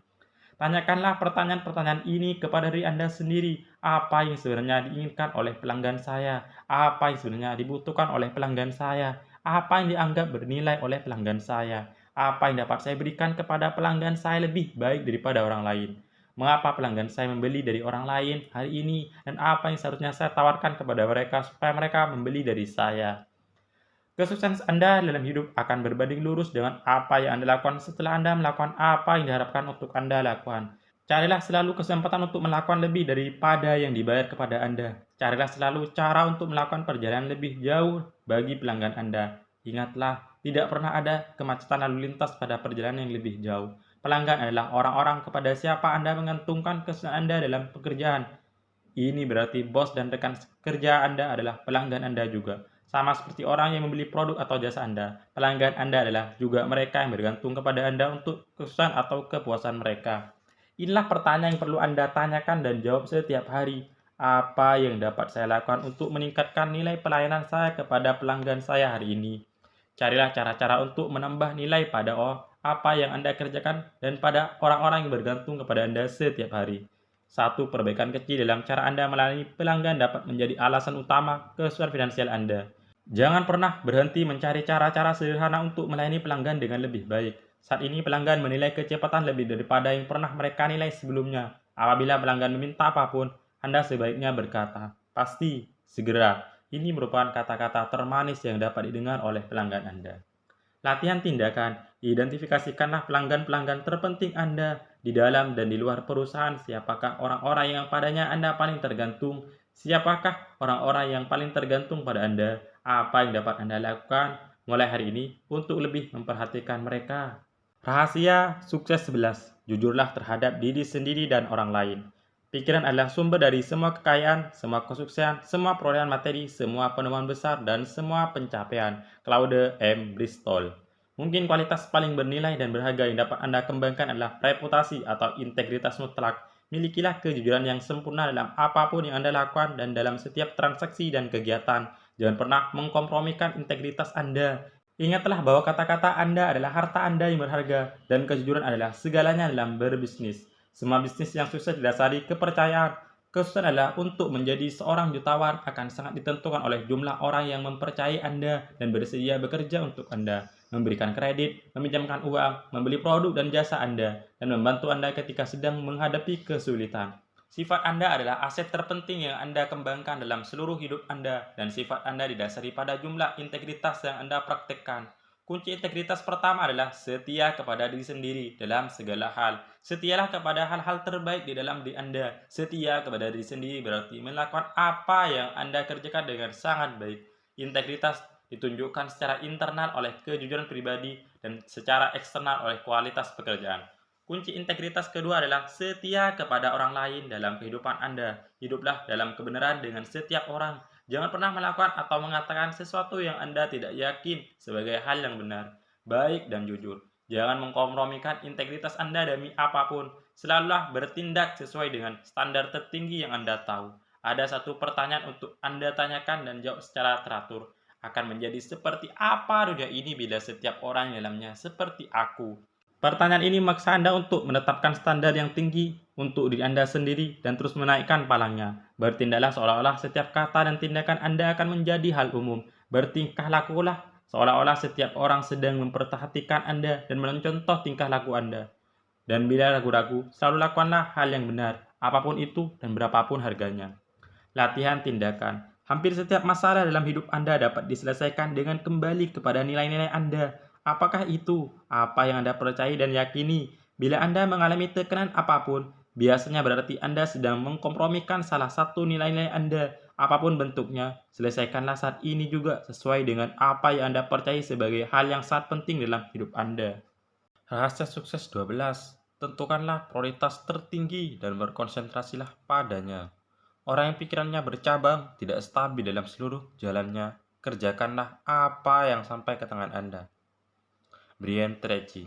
Tanyakanlah pertanyaan-pertanyaan ini kepada diri Anda sendiri. Apa yang sebenarnya diinginkan oleh pelanggan saya? Apa yang sebenarnya dibutuhkan oleh pelanggan saya? Apa yang dianggap bernilai oleh pelanggan saya? Apa yang dapat saya berikan kepada pelanggan saya lebih baik daripada orang lain? Mengapa pelanggan saya membeli dari orang lain hari ini? Dan apa yang seharusnya saya tawarkan kepada mereka supaya mereka membeli dari saya? Kesuksesan Anda dalam hidup akan berbanding lurus dengan apa yang Anda lakukan setelah Anda melakukan apa yang diharapkan untuk Anda lakukan. Carilah selalu kesempatan untuk melakukan lebih daripada yang dibayar kepada Anda. Carilah selalu cara untuk melakukan perjalanan lebih jauh bagi pelanggan Anda. Ingatlah, tidak pernah ada kemacetan lalu lintas pada perjalanan yang lebih jauh. Pelanggan adalah orang-orang kepada siapa Anda mengantungkan kesuksesan Anda dalam pekerjaan. Ini berarti bos dan rekan kerja Anda adalah pelanggan Anda juga. Sama seperti orang yang membeli produk atau jasa Anda, pelanggan Anda adalah juga mereka yang bergantung kepada Anda untuk kesuksesan atau kepuasan mereka. Inilah pertanyaan yang perlu Anda tanyakan dan jawab setiap hari. Apa yang dapat saya lakukan untuk meningkatkan nilai pelayanan saya kepada pelanggan saya hari ini? Carilah cara-cara untuk menambah nilai pada apa yang Anda kerjakan dan pada orang-orang yang bergantung kepada Anda setiap hari. Satu perbaikan kecil dalam cara Anda melayani pelanggan dapat menjadi alasan utama kesuksesan finansial Anda. Jangan pernah berhenti mencari cara-cara sederhana untuk melayani pelanggan dengan lebih baik. Saat ini pelanggan menilai kecepatan lebih daripada yang pernah mereka nilai sebelumnya. Apabila pelanggan meminta apapun, Anda sebaiknya berkata, "Pasti, segera." Ini merupakan kata-kata termanis yang dapat didengar oleh pelanggan Anda. Latihan tindakan. Identifikasikanlah pelanggan-pelanggan terpenting Anda di dalam dan di luar perusahaan. Siapakah orang-orang yang padanya Anda paling tergantung? Siapakah orang-orang yang paling tergantung pada Anda? Apa yang dapat Anda lakukan mulai hari ini untuk lebih memperhatikan mereka? Rahasia sukses 11. Jujurlah terhadap diri sendiri dan orang lain. Pikiran adalah sumber dari semua kekayaan, semua kesuksesan, semua perolehan materi, semua penemuan besar, dan semua pencapaian. Claude M. Bristol. Mungkin kualitas paling bernilai dan berharga yang dapat Anda kembangkan adalah reputasi atau integritas mutlak. Milikilah kejujuran yang sempurna dalam apapun yang Anda lakukan dan dalam setiap transaksi dan kegiatan. Jangan pernah mengkompromikan integritas Anda. Ingatlah bahwa kata-kata Anda adalah harta Anda yang berharga dan kejujuran adalah segalanya dalam berbisnis. Semua bisnis yang sukses didasari kepercayaan. Kesuksesan adalah untuk menjadi seorang jutawan akan sangat ditentukan oleh jumlah orang yang mempercayai Anda dan bersedia bekerja untuk Anda, memberikan kredit, meminjamkan uang, membeli produk dan jasa Anda, dan membantu Anda ketika sedang menghadapi kesulitan. Sifat Anda adalah aset terpenting yang Anda kembangkan dalam seluruh hidup Anda, dan sifat Anda didasari pada jumlah integritas yang Anda praktekkan. Kunci integritas pertama adalah setia kepada diri sendiri dalam segala hal. Setialah kepada hal-hal terbaik di dalam diri Anda. Setia kepada diri sendiri berarti melakukan apa yang Anda kerjakan dengan sangat baik. Integritas ditunjukkan secara internal oleh kejujuran pribadi dan secara eksternal oleh kualitas pekerjaan. Kunci integritas kedua adalah setia kepada orang lain dalam kehidupan Anda. Hiduplah dalam kebenaran dengan setiap orang. Jangan pernah melakukan atau mengatakan sesuatu yang Anda tidak yakin sebagai hal yang benar, baik dan jujur. Jangan mengkompromikan integritas Anda demi apapun. Selalulah bertindak sesuai dengan standar tertinggi yang Anda tahu. Ada satu pertanyaan untuk Anda tanyakan dan jawab secara teratur. Akan menjadi seperti apa dunia ini bila setiap orang di dalamnya seperti aku? Pertanyaan ini memaksa Anda untuk menetapkan standar yang tinggi untuk diri Anda sendiri dan terus menaikkan palangnya. Bertindaklah seolah-olah setiap kata dan tindakan Anda akan menjadi hal umum. Bertingkah lakulah seolah-olah setiap orang sedang memperhatikan Anda dan mencontoh tingkah laku Anda. Dan bila ragu-ragu, selalu lakukanlah hal yang benar, apapun itu dan berapapun harganya. Latihan tindakan. Hampir setiap masalah dalam hidup Anda dapat diselesaikan dengan kembali kepada nilai-nilai Anda. Apakah itu apa yang Anda percayai dan yakini? Bila Anda mengalami tekanan apapun, biasanya berarti Anda sedang mengkompromikan salah satu nilai-nilai Anda, apapun bentuknya. Selesaikanlah saat ini juga sesuai dengan apa yang Anda percayai sebagai hal yang sangat penting dalam hidup Anda. Rahasia sukses 12. Tentukanlah prioritas tertinggi dan berkonsentrasilah padanya. Orang yang pikirannya bercabang, tidak stabil dalam seluruh jalannya. Kerjakanlah apa yang sampai ke tangan Anda. Brian Tracy.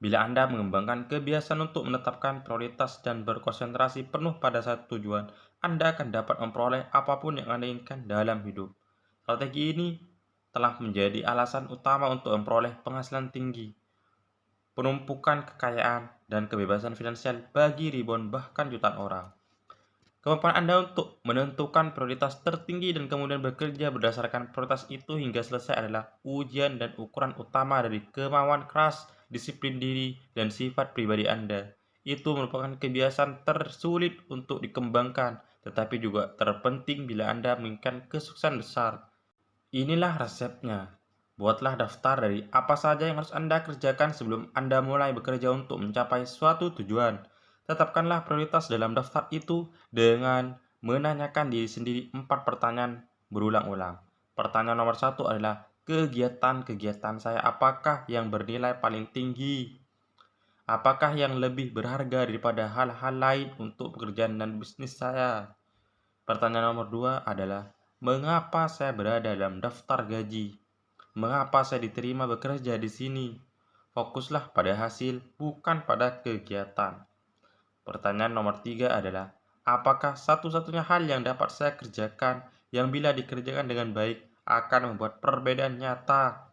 Bila Anda mengembangkan kebiasaan untuk menetapkan prioritas dan berkonsentrasi penuh pada satu tujuan, Anda akan dapat memperoleh apapun yang Anda inginkan dalam hidup. Strategi ini telah menjadi alasan utama untuk memperoleh penghasilan tinggi, penumpukan kekayaan, dan kebebasan finansial bagi ribuan bahkan jutaan orang. Kemampuan Anda untuk menentukan prioritas tertinggi dan kemudian bekerja berdasarkan prioritas itu hingga selesai adalah ujian dan ukuran utama dari kemauan keras, disiplin diri, dan sifat pribadi Anda. Itu merupakan kebiasaan tersulit untuk dikembangkan, tetapi juga terpenting bila Anda menginginkan kesuksesan besar. Inilah resepnya. Buatlah daftar dari apa saja yang harus Anda kerjakan sebelum Anda mulai bekerja untuk mencapai suatu tujuan. Tetapkanlah prioritas dalam daftar itu dengan menanyakan diri sendiri 4 pertanyaan berulang-ulang. Pertanyaan nomor 1 adalah, kegiatan-kegiatan saya apakah yang bernilai paling tinggi? Apakah yang lebih berharga daripada hal-hal lain untuk pekerjaan dan bisnis saya? Pertanyaan nomor 2 adalah, mengapa saya berada dalam daftar gaji? Mengapa saya diterima bekerja di sini? Fokuslah pada hasil, bukan pada kegiatan. Pertanyaan nomor 3 adalah, apakah satu-satunya hal yang dapat saya kerjakan yang bila dikerjakan dengan baik akan membuat perbedaan nyata?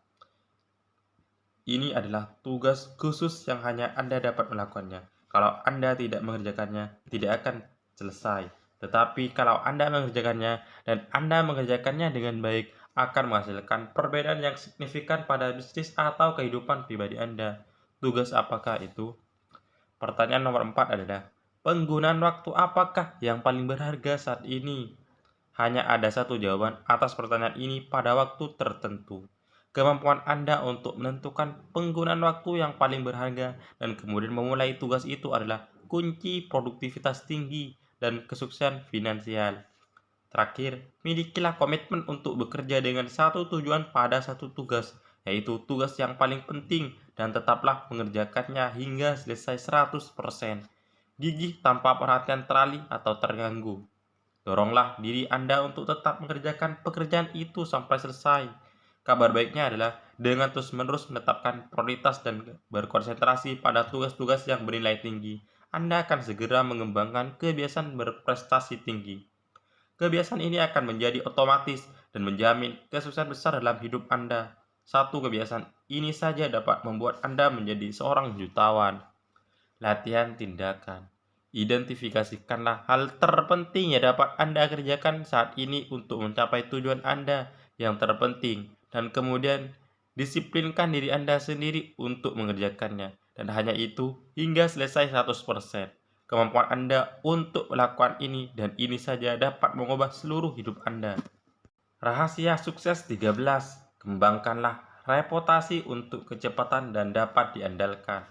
Ini adalah tugas khusus yang hanya Anda dapat melakukannya. Kalau Anda tidak mengerjakannya, tidak akan selesai. Tetapi kalau Anda mengerjakannya dan Anda mengerjakannya dengan baik, akan menghasilkan perbedaan yang signifikan pada bisnis atau kehidupan pribadi Anda. Tugas apakah itu? Pertanyaan nomor 4 adalah, penggunaan waktu apakah yang paling berharga saat ini? Hanya ada satu jawaban atas pertanyaan ini pada waktu tertentu. Kemampuan Anda untuk menentukan penggunaan waktu yang paling berharga dan kemudian memulai tugas itu adalah kunci produktivitas tinggi dan kesuksesan finansial. Terakhir, milikilah komitmen untuk bekerja dengan satu tujuan pada satu tugas, yaitu tugas yang paling penting, dan tetaplah mengerjakannya hingga selesai 100%. Gigih tanpa perhatian teralih atau terganggu. Doronglah diri Anda untuk tetap mengerjakan pekerjaan itu sampai selesai. Kabar baiknya adalah dengan terus-menerus menetapkan prioritas dan berkonsentrasi pada tugas-tugas yang bernilai tinggi, Anda akan segera mengembangkan kebiasaan berprestasi tinggi. Kebiasaan ini akan menjadi otomatis dan menjamin kesuksesan besar dalam hidup Anda. Satu kebiasaan ini saja dapat membuat Anda menjadi seorang jutawan. Latihan tindakan. Identifikasikanlah hal terpenting yang dapat Anda kerjakan saat ini untuk mencapai tujuan Anda yang terpenting, dan kemudian disiplinkan diri Anda sendiri untuk mengerjakannya, dan hanya itu hingga selesai 100%. Kemampuan Anda untuk melakukan ini dan ini saja dapat mengubah seluruh hidup Anda. Rahasia sukses 13. Kembangkanlah reputasi untuk kecepatan dan dapat diandalkan.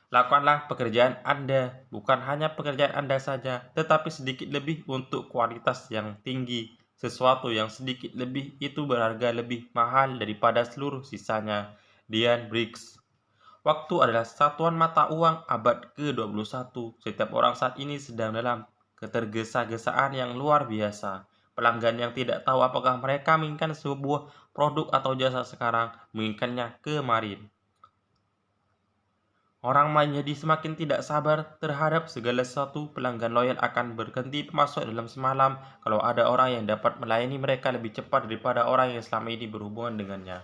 Lakukanlah pekerjaan Anda, bukan hanya pekerjaan Anda saja, tetapi sedikit lebih untuk kualitas yang tinggi. Sesuatu yang sedikit lebih itu berharga lebih mahal daripada seluruh sisanya. Dian Briggs. Waktu adalah satuan mata uang abad ke-21. Setiap orang saat ini sedang dalam ketergesa-gesaan yang luar biasa. Pelanggan yang tidak tahu apakah mereka menginginkan sebuah produk atau jasa sekarang, menginginkannya kemarin. Orang menjadi semakin tidak sabar terhadap segala sesuatu. Pelanggan loyal akan berhenti masuk dalam semalam kalau ada orang yang dapat melayani mereka lebih cepat daripada orang yang selama ini berhubungan dengannya.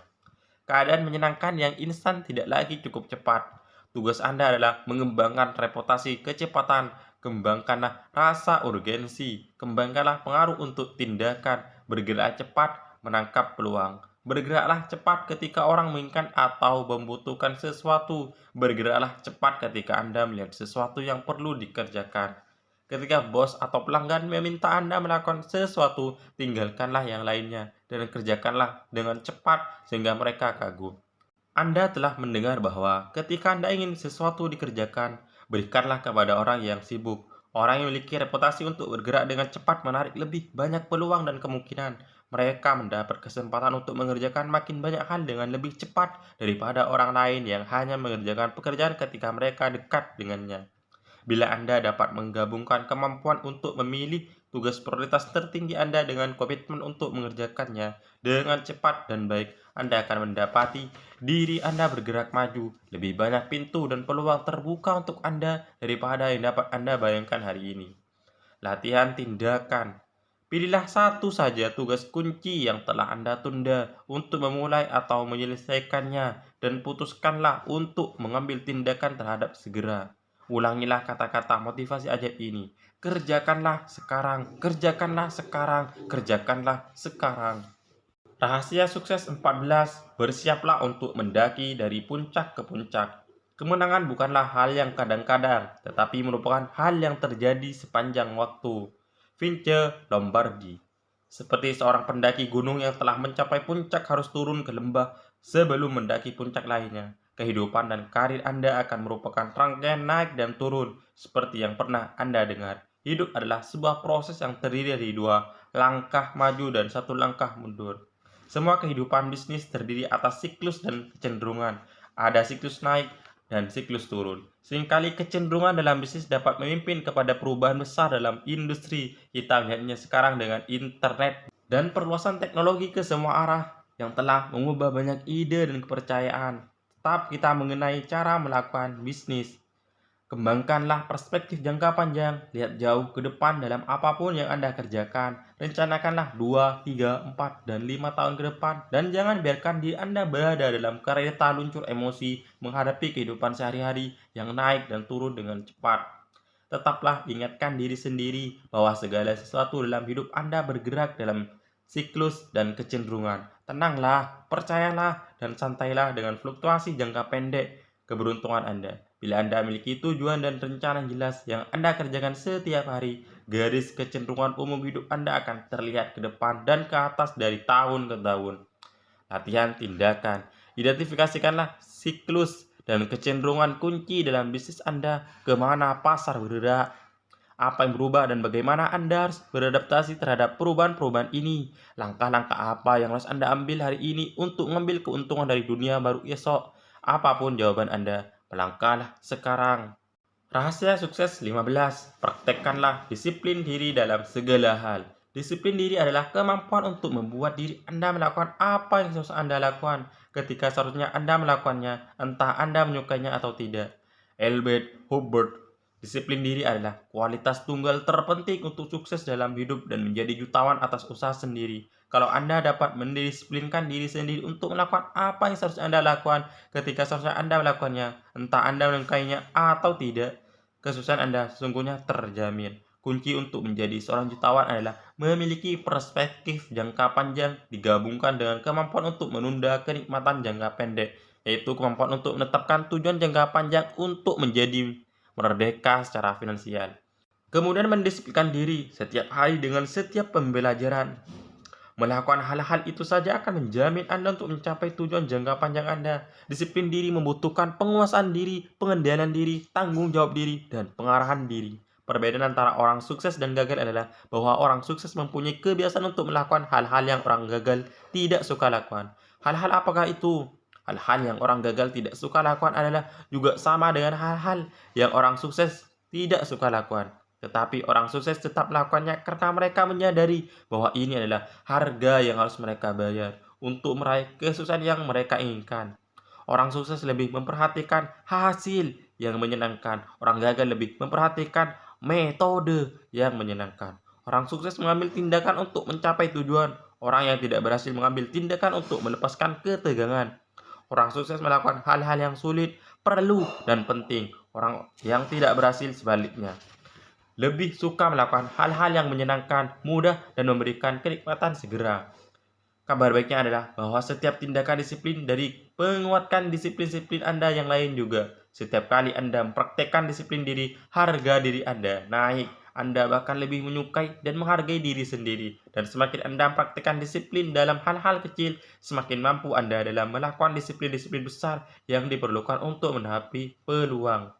Keadaan menyenangkan yang instan tidak lagi cukup cepat. Tugas Anda adalah mengembangkan reputasi kecepatan. Kembangkanlah rasa urgensi. Kembangkanlah pengaruh untuk tindakan. Bergerak cepat menangkap peluang. Bergeraklah cepat ketika orang menginginkan atau membutuhkan sesuatu. Bergeraklah cepat ketika Anda melihat sesuatu yang perlu dikerjakan. Ketika bos atau pelanggan meminta Anda melakukan sesuatu, tinggalkanlah yang lainnya dan kerjakanlah dengan cepat sehingga mereka kagum. Anda telah mendengar bahwa ketika Anda ingin sesuatu dikerjakan, berikanlah kepada orang yang sibuk. Orang yang memiliki reputasi untuk bergerak dengan cepat menarik lebih banyak peluang dan kemungkinan. Mereka mendapat kesempatan untuk mengerjakan makin banyak hal dengan lebih cepat daripada orang lain yang hanya mengerjakan pekerjaan ketika mereka dekat dengannya. Bila Anda dapat menggabungkan kemampuan untuk memilih tugas prioritas tertinggi Anda dengan komitmen untuk mengerjakannya dengan cepat dan baik, Anda akan mendapati diri Anda bergerak maju. Lebih banyak pintu dan peluang terbuka untuk Anda daripada yang dapat Anda bayangkan hari ini. Latihan tindakan. Pilihlah satu saja tugas kunci yang telah Anda tunda untuk memulai atau menyelesaikannya dan putuskanlah untuk mengambil tindakan terhadap segera. Ulangilah kata-kata motivasi ajaib ini. Kerjakanlah sekarang, kerjakanlah sekarang, kerjakanlah sekarang. Rahasia sukses 14. Bersiaplah untuk mendaki dari puncak ke puncak. Kemenangan bukanlah hal yang kadang-kadang, tetapi merupakan hal yang terjadi sepanjang waktu. Vince Lombardi. Seperti seorang pendaki gunung yang telah mencapai puncak harus turun ke lembah sebelum mendaki puncak lainnya. Kehidupan dan karir Anda akan merupakan rangkaian naik dan turun seperti yang pernah Anda dengar. Hidup adalah sebuah proses yang terdiri dari 2 langkah maju dan 1 langkah mundur. Semua kehidupan bisnis terdiri atas siklus dan kecenderungan. Ada siklus naik dan siklus turun. Seringkali kecenderungan dalam bisnis dapat memimpin kepada perubahan besar dalam industri. Kita melihatnya sekarang dengan internet dan perluasan teknologi ke semua arah yang telah mengubah banyak ide dan kepercayaan. Tetap kita mengenai cara melakukan bisnis. Kembangkanlah perspektif jangka panjang, lihat jauh ke depan dalam apapun yang Anda kerjakan. Rencanakanlah 2, 3, 4, dan 5 tahun ke depan. Dan jangan biarkan diri Anda berada dalam kereta luncur emosi menghadapi kehidupan sehari-hari yang naik dan turun dengan cepat. Tetaplah ingatkan diri sendiri bahwa segala sesuatu dalam hidup Anda bergerak dalam siklus dan kecenderungan. Tenanglah, percayalah, dan santailah dengan fluktuasi jangka pendek keberuntungan Anda. Bila Anda memiliki tujuan dan rencana yang jelas yang Anda kerjakan setiap hari, garis kecenderungan umum hidup Anda akan terlihat ke depan dan ke atas dari tahun ke tahun. Latihan tindakan. Identifikasikanlah siklus dan kecenderungan kunci dalam bisnis Anda, kemana pasar bergerak, apa yang berubah dan bagaimana Anda harus beradaptasi terhadap perubahan-perubahan ini. Langkah-langkah apa yang harus Anda ambil hari ini untuk mengambil keuntungan dari dunia baru esok. Apapun jawaban Anda, melangkahlah sekarang. Rahasia sukses 15. Praktekkanlah disiplin diri dalam segala hal. Disiplin diri adalah kemampuan untuk membuat diri Anda melakukan apa yang seharusnya Anda lakukan ketika seharusnya Anda melakukannya, entah Anda menyukainya atau tidak. Albert Hubbard. Disiplin diri adalah kualitas tunggal terpenting untuk sukses dalam hidup dan menjadi jutawan atas usaha sendiri. Kalau Anda dapat mendisiplinkan diri sendiri untuk melakukan apa yang seharusnya Anda lakukan ketika seharusnya Anda melakukannya, entah Anda menyukainya atau tidak, kesuksesan Anda sesungguhnya terjamin. Kunci untuk menjadi seorang jutawan adalah memiliki perspektif jangka panjang digabungkan dengan kemampuan untuk menunda kenikmatan jangka pendek, yaitu kemampuan untuk menetapkan tujuan jangka panjang untuk menjadi merdeka secara finansial. Kemudian mendisiplinkan diri setiap hari dengan setiap pembelajaran. Melakukan hal-hal itu saja akan menjamin Anda untuk mencapai tujuan jangka panjang Anda. Disiplin diri membutuhkan penguasaan diri, pengendalian diri, tanggung jawab diri, dan pengarahan diri. Perbedaan antara orang sukses dan gagal adalah bahwa orang sukses mempunyai kebiasaan untuk melakukan hal-hal yang orang gagal tidak suka lakukan. Hal-hal apakah itu? Hal-hal yang orang gagal tidak suka lakukan adalah juga sama dengan hal-hal yang orang sukses tidak suka lakukan. Tetapi orang sukses tetap melakukannya karena mereka menyadari bahwa ini adalah harga yang harus mereka bayar untuk meraih kesuksesan yang mereka inginkan. Orang sukses lebih memperhatikan hasil yang menyenangkan. Orang gagal lebih memperhatikan metode yang menyenangkan. Orang sukses mengambil tindakan untuk mencapai tujuan. Orang yang tidak berhasil mengambil tindakan untuk melepaskan ketegangan. Orang sukses melakukan hal-hal yang sulit, perlu, dan penting. Orang yang tidak berhasil sebaliknya lebih suka melakukan hal-hal yang menyenangkan, mudah, dan memberikan kenikmatan segera. Kabar baiknya adalah bahwa setiap tindakan disiplin dari menguatkan disiplin-disiplin Anda yang lain juga. Setiap kali Anda mempraktekkan disiplin diri, harga diri Anda naik. Anda bahkan lebih menyukai dan menghargai diri sendiri. Dan semakin Anda praktikkan disiplin dalam hal-hal kecil, semakin mampu Anda dalam melakukan disiplin-disiplin besar yang diperlukan untuk menghadapi peluang,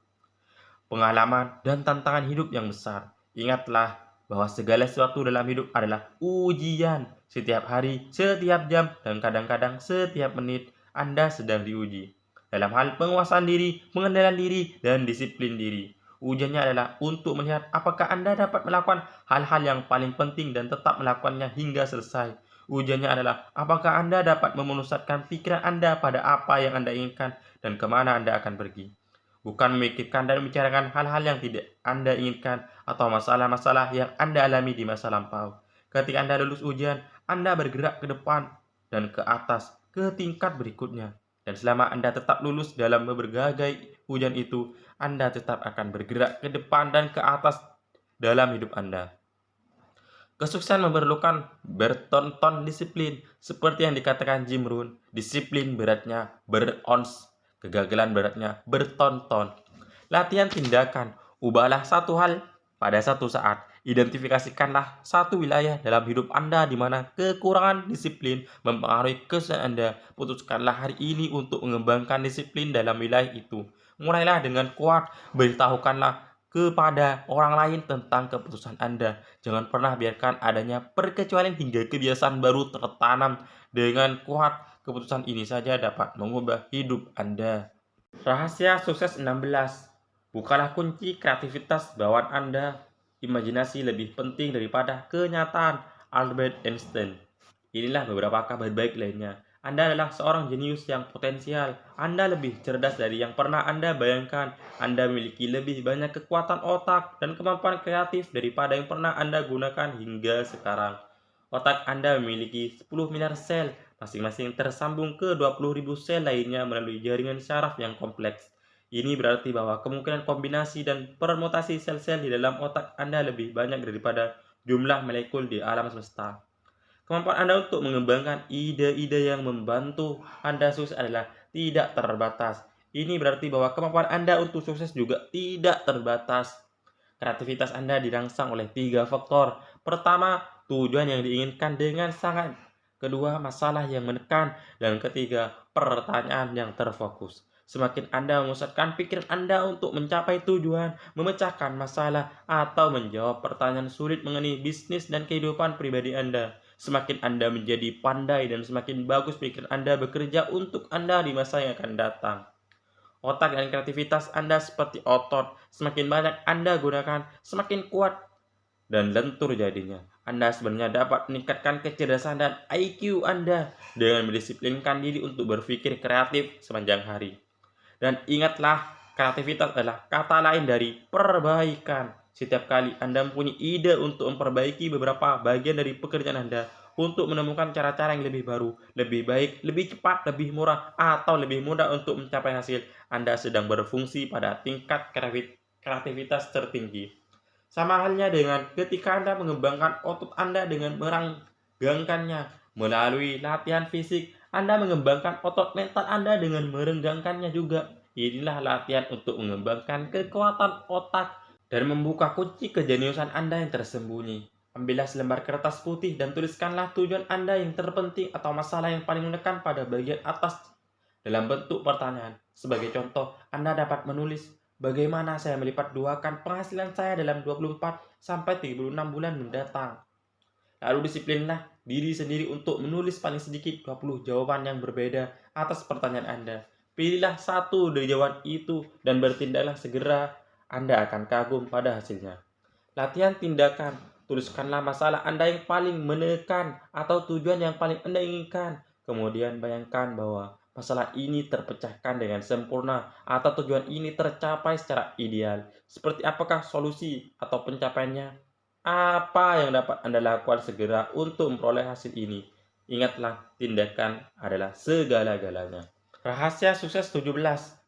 pengalaman, dan tantangan hidup yang besar. Ingatlah bahwa segala sesuatu dalam hidup adalah ujian. Setiap hari, setiap jam, dan kadang-kadang setiap menit Anda sedang diuji. Dalam hal penguasaan diri, pengendalian diri, dan disiplin diri. Ujiannya adalah untuk melihat apakah Anda dapat melakukan hal-hal yang paling penting dan tetap melakukannya hingga selesai. Ujiannya adalah apakah Anda dapat memusatkan pikiran Anda pada apa yang Anda inginkan dan kemana Anda akan pergi. Bukan memikirkan dan membicarakan hal-hal yang tidak Anda inginkan atau masalah-masalah yang Anda alami di masa lampau. Ketika Anda lulus ujian, Anda bergerak ke depan dan ke atas ke tingkat berikutnya. Dan selama Anda tetap lulus dalam berbagai ujian itu, Anda tetap akan bergerak ke depan dan ke atas dalam hidup Anda. Kesuksesan memerlukan bertonton disiplin, seperti yang dikatakan Jim Rohn, disiplin beratnya berons, kegagalan beratnya bertonton. Latihan tindakan, ubahlah satu hal pada satu saat. Identifikasikanlah satu wilayah dalam hidup Anda di mana kekurangan disiplin mempengaruhi kesehatan Anda. Putuskanlah hari ini untuk mengembangkan disiplin dalam wilayah itu. Mulailah dengan kuat, beritahukanlah kepada orang lain tentang keputusan Anda. Jangan pernah biarkan adanya perkecualian hingga kebiasaan baru tertanam. Dengan kuat, keputusan ini saja dapat mengubah hidup Anda. Rahasia sukses 16. Bukalah kunci kreativitas bawaan Anda. Imajinasi lebih penting daripada kenyataan. Albert Einstein. Inilah beberapa kabar baik lainnya. Anda adalah seorang jenius yang potensial. Anda lebih cerdas dari yang pernah Anda bayangkan. Anda memiliki lebih banyak kekuatan otak dan kemampuan kreatif daripada yang pernah Anda gunakan hingga sekarang. Otak Anda memiliki 10 miliar sel, masing-masing tersambung ke 20.000 sel lainnya melalui jaringan syaraf yang kompleks. Ini berarti bahwa kemungkinan kombinasi dan permutasi sel-sel di dalam otak Anda lebih banyak daripada jumlah molekul di alam semesta. Kemampuan Anda untuk mengembangkan ide-ide yang membantu Anda sukses adalah tidak terbatas. Ini berarti bahwa kemampuan Anda untuk sukses juga tidak terbatas. Kreativitas Anda dirangsang oleh 3 faktor. Pertama, tujuan yang diinginkan dengan sangat. Kedua, masalah yang menekan. Dan ketiga, pertanyaan yang terfokus. Semakin Anda memusatkan pikiran Anda untuk mencapai tujuan, memecahkan masalah, atau menjawab pertanyaan sulit mengenai bisnis dan kehidupan pribadi Anda, semakin Anda menjadi pandai dan semakin bagus pikiran Anda bekerja untuk Anda di masa yang akan datang. Otak dan kreativitas Anda seperti otot, semakin banyak Anda gunakan, semakin kuat dan lentur jadinya. Anda sebenarnya dapat meningkatkan kecerdasan dan IQ Anda dengan mendisiplinkan diri untuk berpikir kreatif sepanjang hari. Dan ingatlah, kreativitas adalah kata lain dari perbaikan. Setiap kali Anda mempunyai ide untuk memperbaiki beberapa bagian dari pekerjaan Anda, untuk menemukan cara-cara yang lebih baru, lebih baik, lebih cepat, lebih murah, atau lebih mudah untuk mencapai hasil, Anda sedang berfungsi pada tingkat kreativitas tertinggi. Sama halnya dengan ketika Anda mengembangkan otot Anda dengan merenggangkannya. Melalui latihan fisik, Anda mengembangkan otot mental Anda dengan merenggangkannya juga. Inilah latihan untuk mengembangkan kekuatan otak dan membuka kunci kejeniusan Anda yang tersembunyi. Ambillah selembar kertas putih dan tuliskanlah tujuan Anda yang terpenting atau masalah yang paling menekan pada bagian atas dalam bentuk pertanyaan. Sebagai contoh, Anda dapat menulis, bagaimana saya melipat duakan penghasilan saya dalam 24 sampai 36 bulan mendatang. Lalu disiplinlah diri sendiri untuk menulis paling sedikit 20 jawaban yang berbeda atas pertanyaan Anda. Pilihlah satu dari jawaban itu dan bertindaklah segera. Anda akan kagum pada hasilnya. Latihan tindakan. Tuliskanlah masalah Anda yang paling menekan atau tujuan yang paling Anda inginkan. Kemudian bayangkan bahwa masalah ini terpecahkan dengan sempurna atau tujuan ini tercapai secara ideal. Seperti apakah solusi atau pencapaiannya? Apa yang dapat Anda lakukan segera untuk memperoleh hasil ini? Ingatlah, tindakan adalah segala-galanya. Rahasia sukses 17.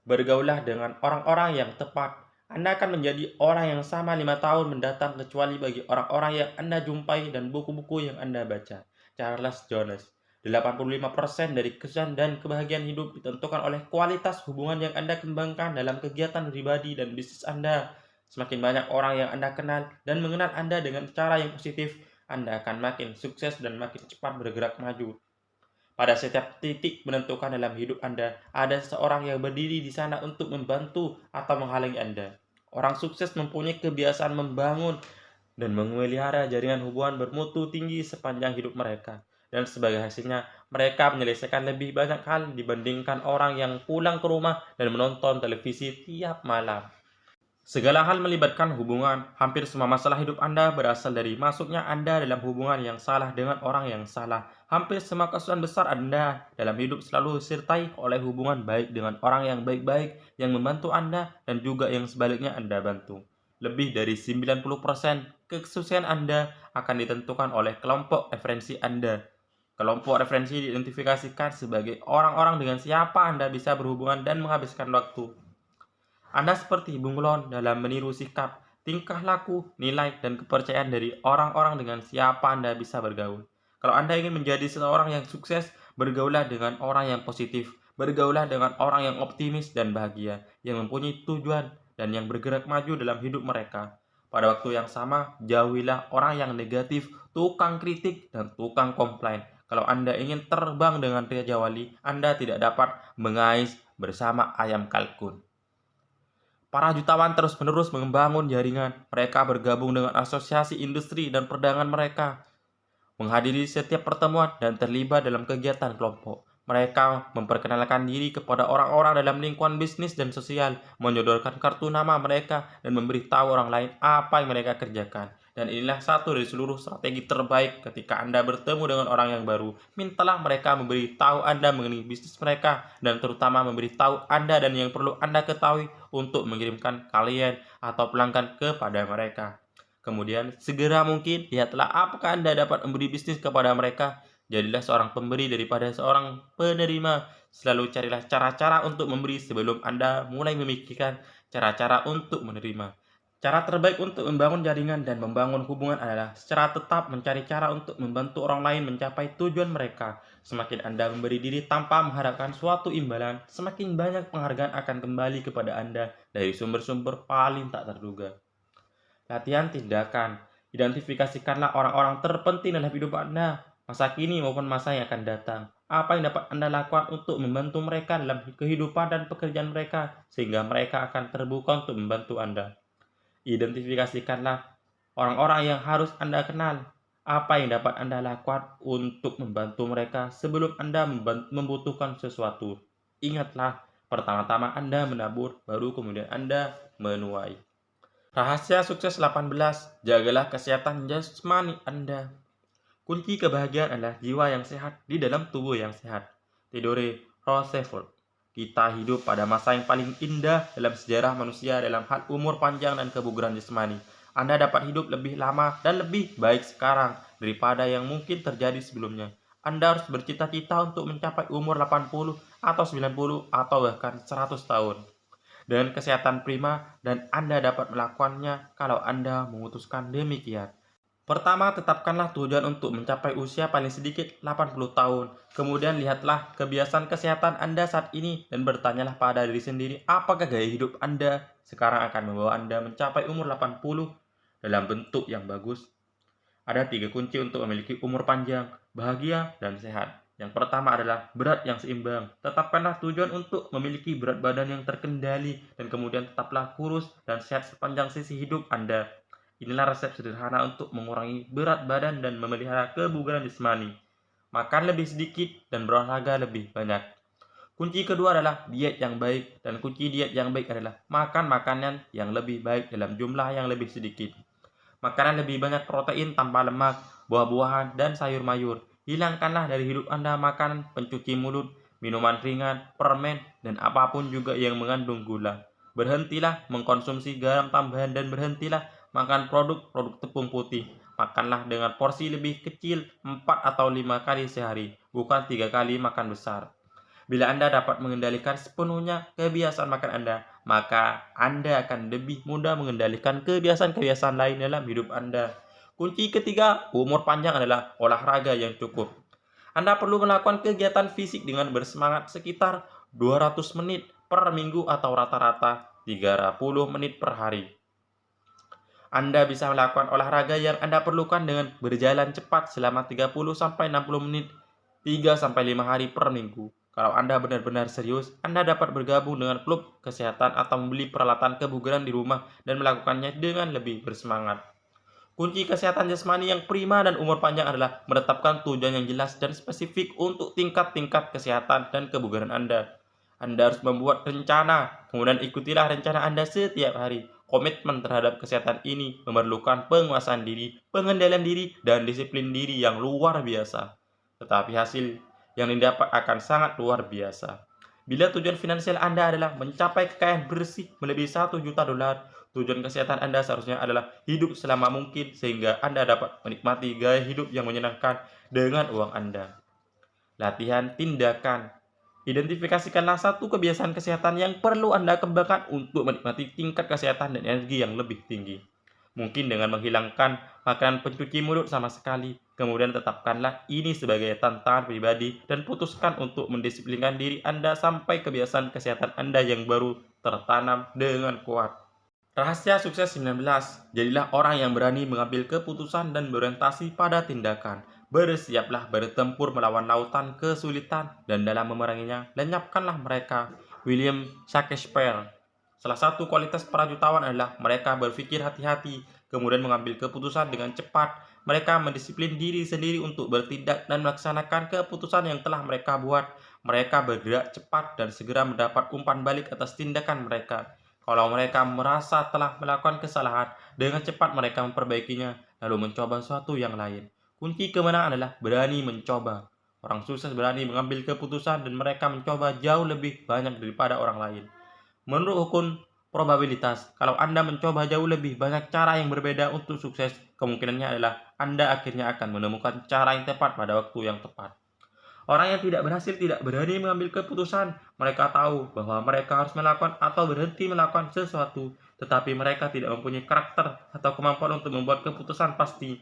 Bergaullah dengan orang-orang yang tepat. Anda akan menjadi orang yang sama 5 tahun mendatang kecuali bagi orang-orang yang Anda jumpai dan buku-buku yang Anda baca. Charles Jones. 85% dari kesuksesan dan kebahagiaan hidup ditentukan oleh kualitas hubungan yang Anda kembangkan dalam kegiatan pribadi dan bisnis Anda. Semakin banyak orang yang Anda kenal dan mengenal Anda dengan cara yang positif, Anda akan makin sukses dan makin cepat bergerak maju. Pada setiap titik menentukan dalam hidup Anda, ada seseorang yang berdiri di sana untuk membantu atau menghalangi Anda. Orang sukses mempunyai kebiasaan membangun dan memelihara jaringan hubungan bermutu tinggi sepanjang hidup mereka. Dan sebagai hasilnya, mereka menyelesaikan lebih banyak hal dibandingkan orang yang pulang ke rumah dan menonton televisi tiap malam. Segala hal melibatkan hubungan. Hampir semua masalah hidup Anda berasal dari masuknya Anda dalam hubungan yang salah dengan orang yang salah. Hampir semua kesulitan besar Anda dalam hidup selalu disertai oleh hubungan baik dengan orang yang baik-baik yang membantu Anda dan juga yang sebaliknya Anda bantu. Lebih dari 90% kesuksesan Anda akan ditentukan oleh kelompok referensi Anda. Kelompok referensi diidentifikasikan sebagai orang-orang dengan siapa Anda bisa berhubungan dan menghabiskan waktu. Anda seperti bunglon dalam meniru sikap, tingkah laku, nilai, dan kepercayaan dari orang-orang dengan siapa Anda bisa bergaul. Kalau Anda ingin menjadi seseorang yang sukses, bergaulah dengan orang yang positif, bergaulah dengan orang yang optimis dan bahagia, yang mempunyai tujuan dan yang bergerak maju dalam hidup mereka. Pada waktu yang sama, jauhilah orang yang negatif, tukang kritik, dan tukang komplain. Kalau Anda ingin terbang dengan Raja Wali, Anda tidak dapat mengais bersama ayam kalkun. Para jutawan terus-menerus membangun jaringan. Mereka bergabung dengan asosiasi industri dan perdagangan mereka, menghadiri setiap pertemuan dan terlibat dalam kegiatan kelompok. Mereka memperkenalkan diri kepada orang-orang dalam lingkungan bisnis dan sosial, menyodorkan kartu nama mereka, dan memberitahu orang lain apa yang mereka kerjakan. Dan inilah satu dari seluruh strategi terbaik ketika Anda bertemu dengan orang yang baru. Mintalah mereka memberitahu Anda mengenai bisnis mereka, dan terutama memberitahu Anda dan yang perlu Anda ketahui untuk mengirimkan klien atau pelanggan kepada mereka. Kemudian, segera mungkin, lihatlah apakah Anda dapat memberi bisnis kepada mereka. Jadilah seorang pemberi daripada seorang penerima. Selalu carilah cara-cara untuk memberi sebelum Anda mulai memikirkan cara-cara untuk menerima. Cara terbaik untuk membangun jaringan dan membangun hubungan adalah secara tetap mencari cara untuk membantu orang lain mencapai tujuan mereka. Semakin Anda memberi diri tanpa mengharapkan suatu imbalan, semakin banyak penghargaan akan kembali kepada Anda dari sumber-sumber paling tak terduga. Latihan tindakan. Identifikasikanlah orang-orang terpenting dalam hidup Anda, masa kini maupun masa yang akan datang. Apa yang dapat Anda lakukan untuk membantu mereka dalam kehidupan dan pekerjaan mereka, sehingga mereka akan terbuka untuk membantu Anda. Identifikasikanlah orang-orang yang harus Anda kenal. Apa yang dapat Anda lakukan untuk membantu mereka sebelum Anda membutuhkan sesuatu. Ingatlah, pertama-tama Anda menabur, baru kemudian Anda menuai. Rahasia sukses 18. Jagalah kesehatan jasmani Anda. Kunci kebahagiaan adalah jiwa yang sehat di dalam tubuh yang sehat. Theodore Roosevelt. Kita hidup pada masa yang paling indah dalam sejarah manusia dalam hal umur panjang dan kebugaran jasmani. Anda dapat hidup lebih lama dan lebih baik sekarang daripada yang mungkin terjadi sebelumnya. Anda harus bercita-cita untuk mencapai umur 80 atau 90 atau bahkan 100 tahun. Dengan kesehatan prima dan Anda dapat melakukannya kalau Anda memutuskan demikian. Pertama, tetapkanlah tujuan untuk mencapai usia paling sedikit 80 tahun. Kemudian lihatlah kebiasaan kesehatan Anda saat ini dan bertanyalah pada diri sendiri apakah gaya hidup Anda sekarang akan membawa Anda mencapai umur 80 dalam bentuk yang bagus. Ada 3 kunci untuk memiliki umur panjang, bahagia, dan sehat. Yang pertama adalah berat yang seimbang. Tetapkanlah tujuan untuk memiliki berat badan yang terkendali dan kemudian tetaplah kurus dan sehat sepanjang sisi hidup Anda. Inilah resep sederhana untuk mengurangi berat badan dan memelihara kebugaran jasmani. Makan lebih sedikit dan berolahraga lebih banyak. Kunci kedua adalah diet yang baik, dan kunci diet yang baik adalah makan makanan yang lebih baik dalam jumlah yang lebih sedikit. Makanan lebih banyak protein tanpa lemak, buah-buahan, dan sayur mayur. Hilangkanlah dari hidup Anda makanan pencuci mulut, minuman ringan, permen, dan apapun juga yang mengandung gula. Berhentilah mengkonsumsi garam tambahan dan berhentilah makan produk-produk tepung putih. Makanlah dengan porsi lebih kecil 4 atau 5 kali sehari, bukan 3 kali makan besar. Bila Anda dapat mengendalikan sepenuhnya kebiasaan makan Anda, maka Anda akan lebih mudah mengendalikan kebiasaan-kebiasaan lain dalam hidup Anda. Kunci ketiga, umur panjang adalah olahraga yang cukup. Anda perlu melakukan kegiatan fisik dengan bersemangat sekitar 200 menit per minggu atau rata-rata 30 menit per hari. Anda bisa melakukan olahraga yang Anda perlukan dengan berjalan cepat selama 30-60 menit 3-5 hari per minggu. Kalau Anda benar-benar serius, Anda dapat bergabung dengan klub kesehatan atau membeli peralatan kebugaran di rumah dan melakukannya dengan lebih bersemangat. Kunci kesehatan jasmani yang prima dan umur panjang adalah menetapkan tujuan yang jelas dan spesifik untuk tingkat-tingkat kesehatan dan kebugaran Anda. Anda harus membuat rencana, kemudian ikutilah rencana Anda setiap hari. Komitmen terhadap kesehatan ini memerlukan penguasaan diri, pengendalian diri, dan disiplin diri yang luar biasa. Tetapi hasil yang didapat akan sangat luar biasa. Bila tujuan finansial Anda adalah mencapai kekayaan bersih melebihi 1 juta dolar, tujuan kesehatan Anda seharusnya adalah hidup selama mungkin sehingga Anda dapat menikmati gaya hidup yang menyenangkan dengan uang Anda. Latihan tindakan. Identifikasikanlah satu kebiasaan kesehatan yang perlu Anda kembangkan untuk menikmati tingkat kesehatan dan energi yang lebih tinggi. Mungkin dengan menghilangkan makanan pencuci mulut sama sekali. Kemudian tetapkanlah ini sebagai tantangan pribadi dan putuskan untuk mendisiplinkan diri Anda sampai kebiasaan kesehatan Anda yang baru tertanam dengan kuat. Rahasia sukses 19. Jadilah orang yang berani mengambil keputusan dan berorientasi pada tindakan. Bersiaplah bertempur melawan lautan kesulitan dan dalam memeranginya, lenyapkanlah mereka. William Shakespeare. Salah satu kualitas para jutawan adalah mereka berpikir hati-hati, kemudian mengambil keputusan dengan cepat. Mereka mendisiplin diri sendiri untuk bertindak dan melaksanakan keputusan yang telah mereka buat. Mereka bergerak cepat dan segera mendapat umpan balik atas tindakan mereka. Kalau mereka merasa telah melakukan kesalahan, dengan cepat mereka memperbaikinya, lalu mencoba sesuatu yang lain. Kunci kemenangan adalah berani mencoba. Orang sukses berani mengambil keputusan dan mereka mencoba jauh lebih banyak daripada orang lain. Menurut hukum probabilitas, kalau Anda mencoba jauh lebih banyak cara yang berbeda untuk sukses, kemungkinannya adalah Anda akhirnya akan menemukan cara yang tepat pada waktu yang tepat. Orang yang tidak berhasil tidak berani mengambil keputusan. Mereka tahu bahwa mereka harus melakukan atau berhenti melakukan sesuatu, tetapi mereka tidak mempunyai karakter atau kemampuan untuk membuat keputusan pasti.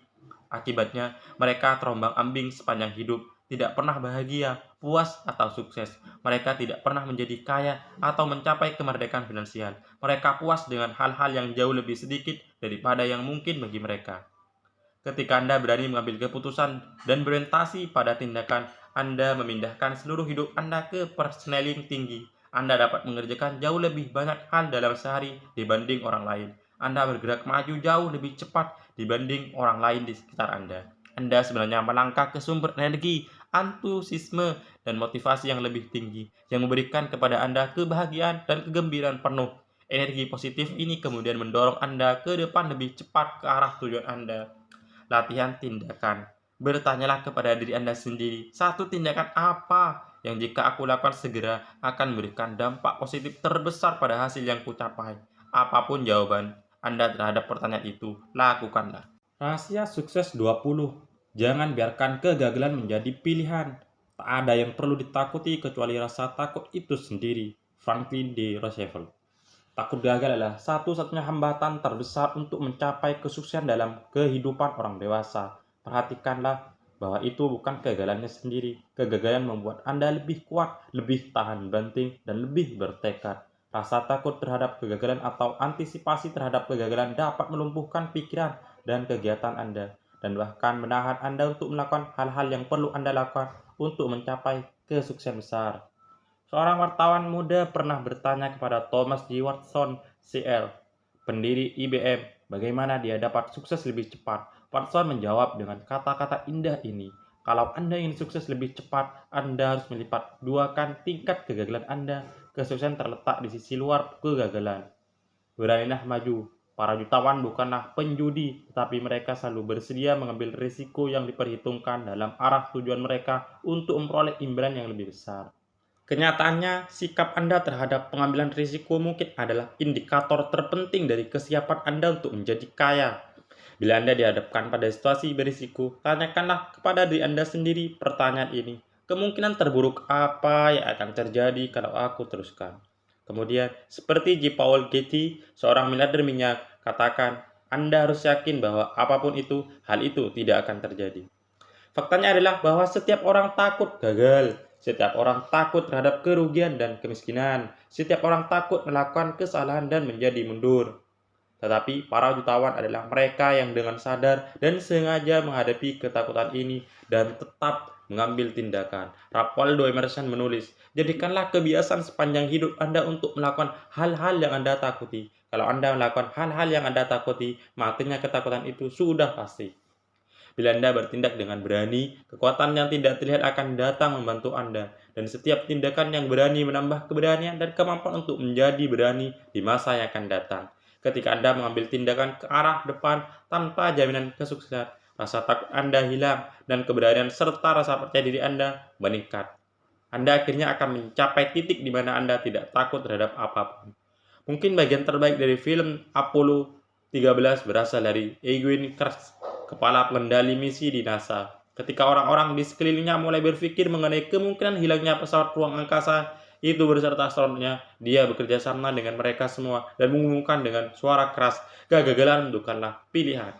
Akibatnya, mereka terombang-ambing sepanjang hidup, tidak pernah bahagia, puas, atau sukses. Mereka tidak pernah menjadi kaya atau mencapai kemerdekaan finansial. Mereka puas dengan hal-hal yang jauh lebih sedikit daripada yang mungkin bagi mereka. Ketika Anda berani mengambil keputusan dan berorientasi pada tindakan, Anda memindahkan seluruh hidup Anda ke personeling tinggi. Anda dapat mengerjakan jauh lebih banyak hal dalam sehari dibanding orang lain. Anda bergerak maju jauh lebih cepat dibanding orang lain di sekitar Anda. Anda sebenarnya melangkah ke sumber energi, antusiasme, dan motivasi yang lebih tinggi, yang memberikan kepada Anda kebahagiaan dan kegembiraan penuh. Energi positif ini kemudian mendorong Anda ke depan lebih cepat ke arah tujuan Anda. Latihan tindakan. Bertanyalah kepada diri Anda sendiri, satu tindakan apa yang jika aku lakukan segera akan memberikan dampak positif terbesar pada hasil yang kucapai. Apapun jawaban Anda terhadap pertanyaan itu, lakukanlah. Rahasia sukses 20. Jangan biarkan kegagalan menjadi pilihan. Tak ada yang perlu ditakuti kecuali rasa takut itu sendiri. Franklin D. Roosevelt. Takut gagal adalah satu-satunya hambatan terbesar untuk mencapai kesuksesan dalam kehidupan orang dewasa. Perhatikanlah bahwa itu bukan kegagalannya sendiri. Kegagalan membuat Anda lebih kuat, lebih tahan banting, dan lebih bertekad. Rasa takut terhadap kegagalan atau antisipasi terhadap kegagalan dapat melumpuhkan pikiran dan kegiatan Anda, dan bahkan menahan Anda untuk melakukan hal-hal yang perlu Anda lakukan untuk mencapai kesuksesan besar. Seorang wartawan muda pernah bertanya kepada Thomas G. Watson, CL, pendiri IBM, bagaimana dia dapat sukses lebih cepat. Watson menjawab dengan kata-kata indah ini, kalau Anda ingin sukses lebih cepat, Anda harus melipat duakan tingkat kegagalan Anda. Kesuksesan terletak di sisi luar kegagalan. Beranilah maju. Para jutawan bukanlah penjudi, tetapi mereka selalu bersedia mengambil risiko yang diperhitungkan dalam arah tujuan mereka untuk memperoleh imbalan yang lebih besar. Kenyataannya, sikap Anda terhadap pengambilan risiko mungkin adalah indikator terpenting dari kesiapan Anda untuk menjadi kaya. Bila Anda dihadapkan pada situasi berisiko, tanyakanlah kepada diri Anda sendiri pertanyaan ini. Kemungkinan terburuk apa yang akan terjadi kalau aku teruskan? Kemudian, seperti J. Paul Getty, seorang miliarder minyak, katakan, Anda harus yakin bahwa apapun itu, hal itu tidak akan terjadi. Faktanya adalah bahwa setiap orang takut gagal. Setiap orang takut terhadap kerugian dan kemiskinan. Setiap orang takut melakukan kesalahan dan menjadi mundur. Tetapi para jutawan adalah mereka yang dengan sadar dan sengaja menghadapi ketakutan ini dan tetap mengambil tindakan. Rapoldo Emerson menulis, jadikanlah kebiasaan sepanjang hidup Anda untuk melakukan hal-hal yang Anda takuti. Kalau Anda melakukan hal-hal yang Anda takuti, matinya ketakutan itu sudah pasti. Bila Anda bertindak dengan berani, kekuatan yang tidak terlihat akan datang membantu Anda. Dan setiap tindakan yang berani menambah keberanian dan kemampuan untuk menjadi berani di masa yang akan datang. Ketika Anda mengambil tindakan ke arah depan tanpa jaminan kesuksesan, rasa takut Anda hilang dan keberanian serta rasa percaya diri Anda meningkat. Anda akhirnya akan mencapai titik di mana Anda tidak takut terhadap apapun. Mungkin bagian terbaik dari film Apollo 13 berasal dari Edwin Kurtz, kepala pengendali misi di NASA. Ketika orang-orang di sekelilingnya mulai berpikir mengenai kemungkinan hilangnya pesawat ruang angkasa itu beserta astronotnya, dia bekerja sama dengan mereka semua dan mengumumkan dengan suara keras, kegagalan bukanlah pilihan.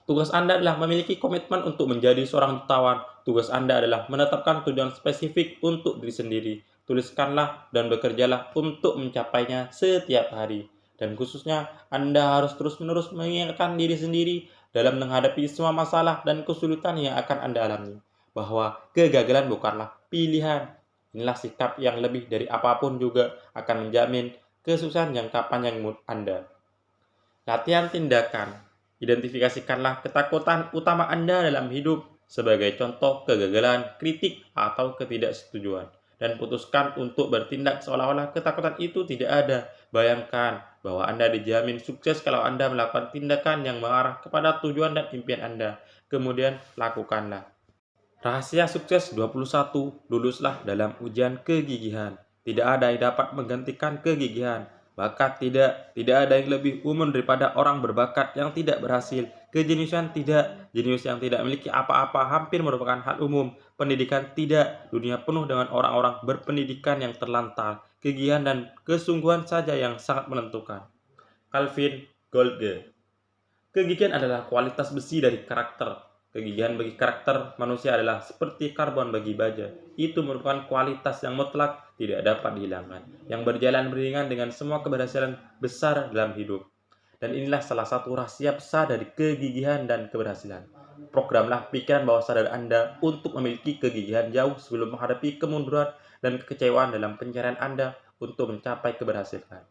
Tugas Anda adalah memiliki komitmen untuk menjadi seorang jutawan. Tugas Anda adalah menetapkan tujuan spesifik untuk diri sendiri. Tuliskanlah dan bekerjalah untuk mencapainya setiap hari. Dan khususnya, Anda harus terus-menerus mengingatkan diri sendiri dalam menghadapi semua masalah dan kesulitan yang akan Anda alami. Bahwa kegagalan bukanlah pilihan. Inilah sikap yang lebih dari apapun juga akan menjamin kesuksesan jangka panjang Anda. Latihan tindakan. Identifikasikanlah ketakutan utama Anda dalam hidup sebagai contoh kegagalan, kritik, atau ketidaksetujuan. Dan putuskan untuk bertindak seolah-olah ketakutan itu tidak ada. Bayangkan bahwa Anda dijamin sukses kalau Anda melakukan tindakan yang mengarah kepada tujuan dan impian Anda. Kemudian lakukanlah. Rahasia sukses 21. Luluslah dalam ujian kegigihan. Tidak ada yang dapat menggantikan kegigihan. Bakat tidak ada yang lebih umum daripada orang berbakat yang tidak berhasil. Kejeniusan tidak, jenius yang tidak memiliki apa-apa hampir merupakan hal umum. Pendidikan tidak, dunia penuh dengan orang-orang berpendidikan yang terlantar. Kegigihan dan kesungguhan saja yang sangat menentukan. Calvin Goldge. Kegigihan adalah kualitas besi dari karakter. Kegigihan bagi karakter manusia adalah seperti karbon bagi baja. Itu merupakan kualitas yang mutlak tidak dapat dihilangkan, yang berjalan beriringan dengan semua keberhasilan besar dalam hidup. Dan inilah salah satu rahasia besar dari kegigihan dan keberhasilan. Programlah pikiran bawah sadar Anda untuk memiliki kegigihan jauh sebelum menghadapi kemunduran dan kekecewaan dalam pencarian Anda untuk mencapai keberhasilan.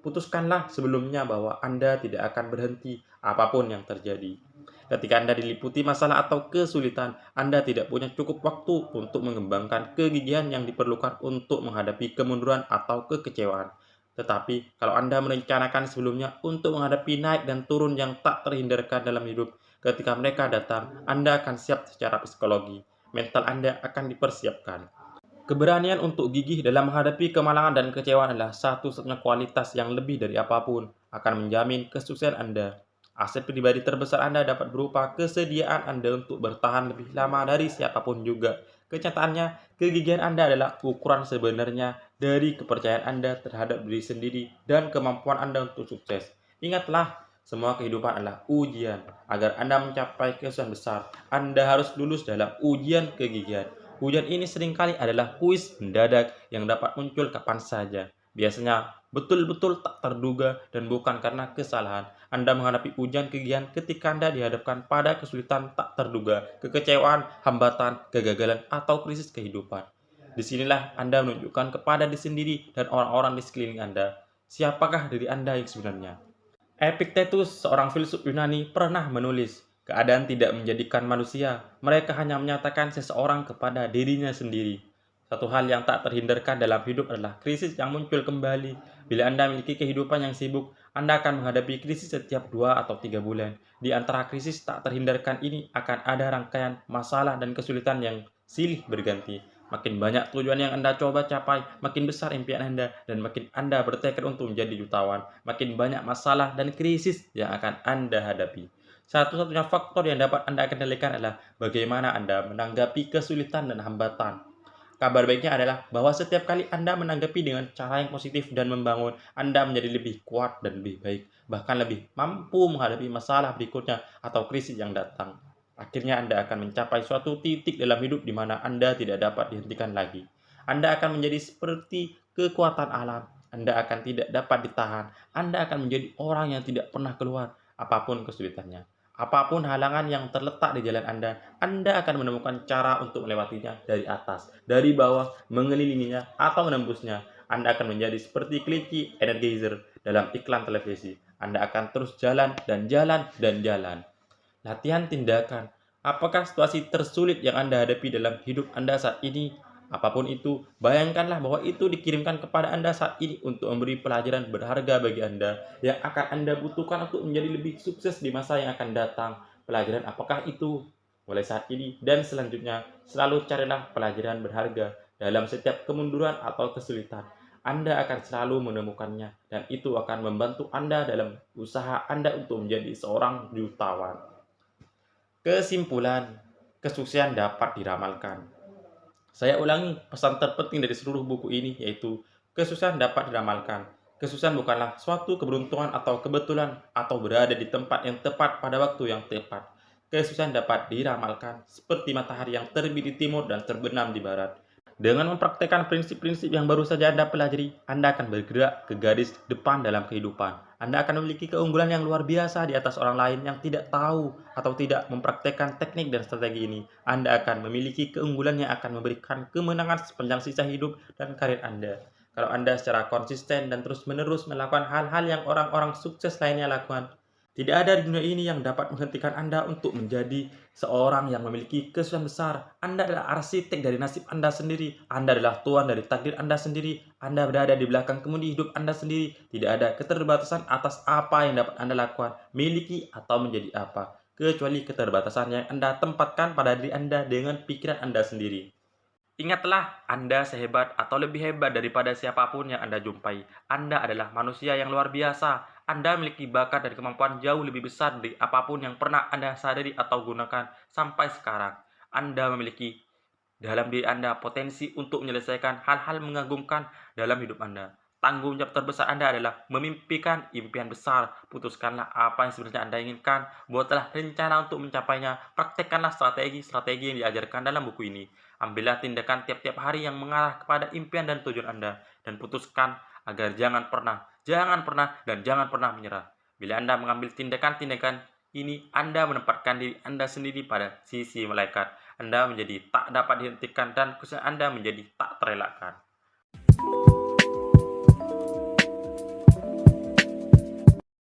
Putuskanlah sebelumnya bahwa Anda tidak akan berhenti apapun yang terjadi. Ketika Anda diliputi masalah atau kesulitan, Anda tidak punya cukup waktu untuk mengembangkan kegigihan yang diperlukan untuk menghadapi kemunduran atau kekecewaan. Tetapi, kalau Anda merencanakan sebelumnya untuk menghadapi naik dan turun yang tak terhindarkan dalam hidup, ketika mereka datang, Anda akan siap secara psikologi. Mental Anda akan dipersiapkan. Keberanian untuk gigih dalam menghadapi kemalangan dan kekecewaan adalah satu-satunya kualitas yang lebih dari apapun akan menjamin kesuksesan Anda. Aset pribadi terbesar Anda dapat berupa kesediaan Anda untuk bertahan lebih lama dari siapapun juga. Kenyataannya, kegigihan Anda adalah ukuran sebenarnya dari kepercayaan Anda terhadap diri sendiri dan kemampuan Anda untuk sukses. Ingatlah, semua kehidupan adalah ujian. Agar Anda mencapai kesuksesan besar, Anda harus lulus dalam ujian kegigihan. Ujian ini seringkali adalah kuis mendadak yang dapat muncul kapan saja. Biasanya betul-betul tak terduga dan bukan karena kesalahan. Anda menghadapi ujian kegigihan ketika Anda dihadapkan pada kesulitan tak terduga, kekecewaan, hambatan, kegagalan, atau krisis kehidupan. Disinilah Anda menunjukkan kepada diri sendiri dan orang-orang di sekeliling Anda, siapakah diri Anda yang sebenarnya. Epictetus, seorang filsuf Yunani, pernah menulis, keadaan tidak menjadikan manusia, mereka hanya menyatakan seseorang kepada dirinya sendiri. Satu hal yang tak terhindarkan dalam hidup adalah krisis yang muncul kembali. Bila Anda memiliki kehidupan yang sibuk, Anda akan menghadapi krisis setiap 2 atau 3 bulan. Di antara krisis tak terhindarkan ini akan ada rangkaian masalah dan kesulitan yang silih berganti. Makin banyak tujuan yang Anda coba capai, makin besar impian Anda, dan makin Anda bertekad untuk menjadi jutawan, makin banyak masalah dan krisis yang akan Anda hadapi. Satu-satunya faktor yang dapat Anda kendalikan adalah bagaimana Anda menanggapi kesulitan dan hambatan. Kabar baiknya adalah bahwa setiap kali Anda menanggapi dengan cara yang positif dan membangun, Anda menjadi lebih kuat dan lebih baik, bahkan lebih mampu menghadapi masalah berikutnya atau krisis yang datang. Akhirnya Anda akan mencapai suatu titik dalam hidup di mana Anda tidak dapat dihentikan lagi. Anda akan menjadi seperti kekuatan alam. Anda akan tidak dapat ditahan. Anda akan menjadi orang yang tidak pernah keluar, apapun kesulitannya. Apapun halangan yang terletak di jalan Anda akan menemukan cara untuk melewatinya dari atas, dari bawah, mengelilinginya, atau menembusnya. Anda akan menjadi seperti kelinci energizer dalam iklan televisi. Anda akan terus jalan dan jalan dan jalan. Latihan tindakan. Apakah situasi tersulit yang Anda hadapi dalam hidup Anda saat ini? Apapun itu, bayangkanlah bahwa itu dikirimkan kepada Anda saat ini untuk memberi pelajaran berharga bagi Anda yang akan Anda butuhkan untuk menjadi lebih sukses di masa yang akan datang. Pelajaran apakah itu? Mulai saat ini dan selanjutnya, selalu carilah pelajaran berharga dalam setiap kemunduran atau kesulitan. Anda akan selalu menemukannya, dan itu akan membantu Anda dalam usaha Anda untuk menjadi seorang jutawan. Kesimpulan, kesuksesan dapat diramalkan. Saya ulangi pesan terpenting dari seluruh buku ini, yaitu kesuksesan dapat diramalkan. Kesuksesan bukanlah suatu keberuntungan atau kebetulan atau berada di tempat yang tepat pada waktu yang tepat. Kesuksesan dapat diramalkan seperti matahari yang terbit di timur dan terbenam di barat. Dengan mempraktekkan prinsip-prinsip yang baru saja Anda pelajari, Anda akan bergerak ke garis depan dalam kehidupan. Anda akan memiliki keunggulan yang luar biasa di atas orang lain yang tidak tahu atau tidak mempraktekkan teknik dan strategi ini. Anda akan memiliki keunggulan yang akan memberikan kemenangan sepanjang sisa hidup dan karir Anda. Kalau Anda secara konsisten dan terus-menerus melakukan hal-hal yang orang-orang sukses lainnya lakukan, tidak ada di dunia ini yang dapat menghentikan Anda untuk menjadi seorang yang memiliki kesuksesan besar. Anda adalah arsitek dari nasib Anda sendiri. Anda adalah tuan dari takdir Anda sendiri. Anda berada di belakang kemudi hidup Anda sendiri. Tidak ada keterbatasan atas apa yang dapat Anda lakukan, miliki, atau menjadi apa, kecuali keterbatasan yang Anda tempatkan pada diri Anda dengan pikiran Anda sendiri. Ingatlah, Anda sehebat atau lebih hebat daripada siapapun yang Anda jumpai. Anda adalah manusia yang luar biasa. Anda memiliki bakat dan kemampuan jauh lebih besar dari apapun yang pernah Anda sadari atau gunakan sampai sekarang. Anda memiliki dalam diri Anda potensi untuk menyelesaikan hal-hal mengagumkan dalam hidup Anda. Tanggung jawab terbesar Anda adalah memimpikan impian besar. Putuskanlah apa yang sebenarnya Anda inginkan. Buatlah rencana untuk mencapainya. Praktekkanlah strategi-strategi yang diajarkan dalam buku ini. Ambillah tindakan tiap-tiap hari yang mengarah kepada impian dan tujuan Anda. Dan putuskan agar jangan pernah, dan jangan pernah menyerah. Bila Anda mengambil tindakan-tindakan ini, Anda menempatkan diri Anda sendiri pada sisi malaikat. Anda menjadi tak dapat dihentikan dan kesuksesan Anda menjadi tak terelakkan.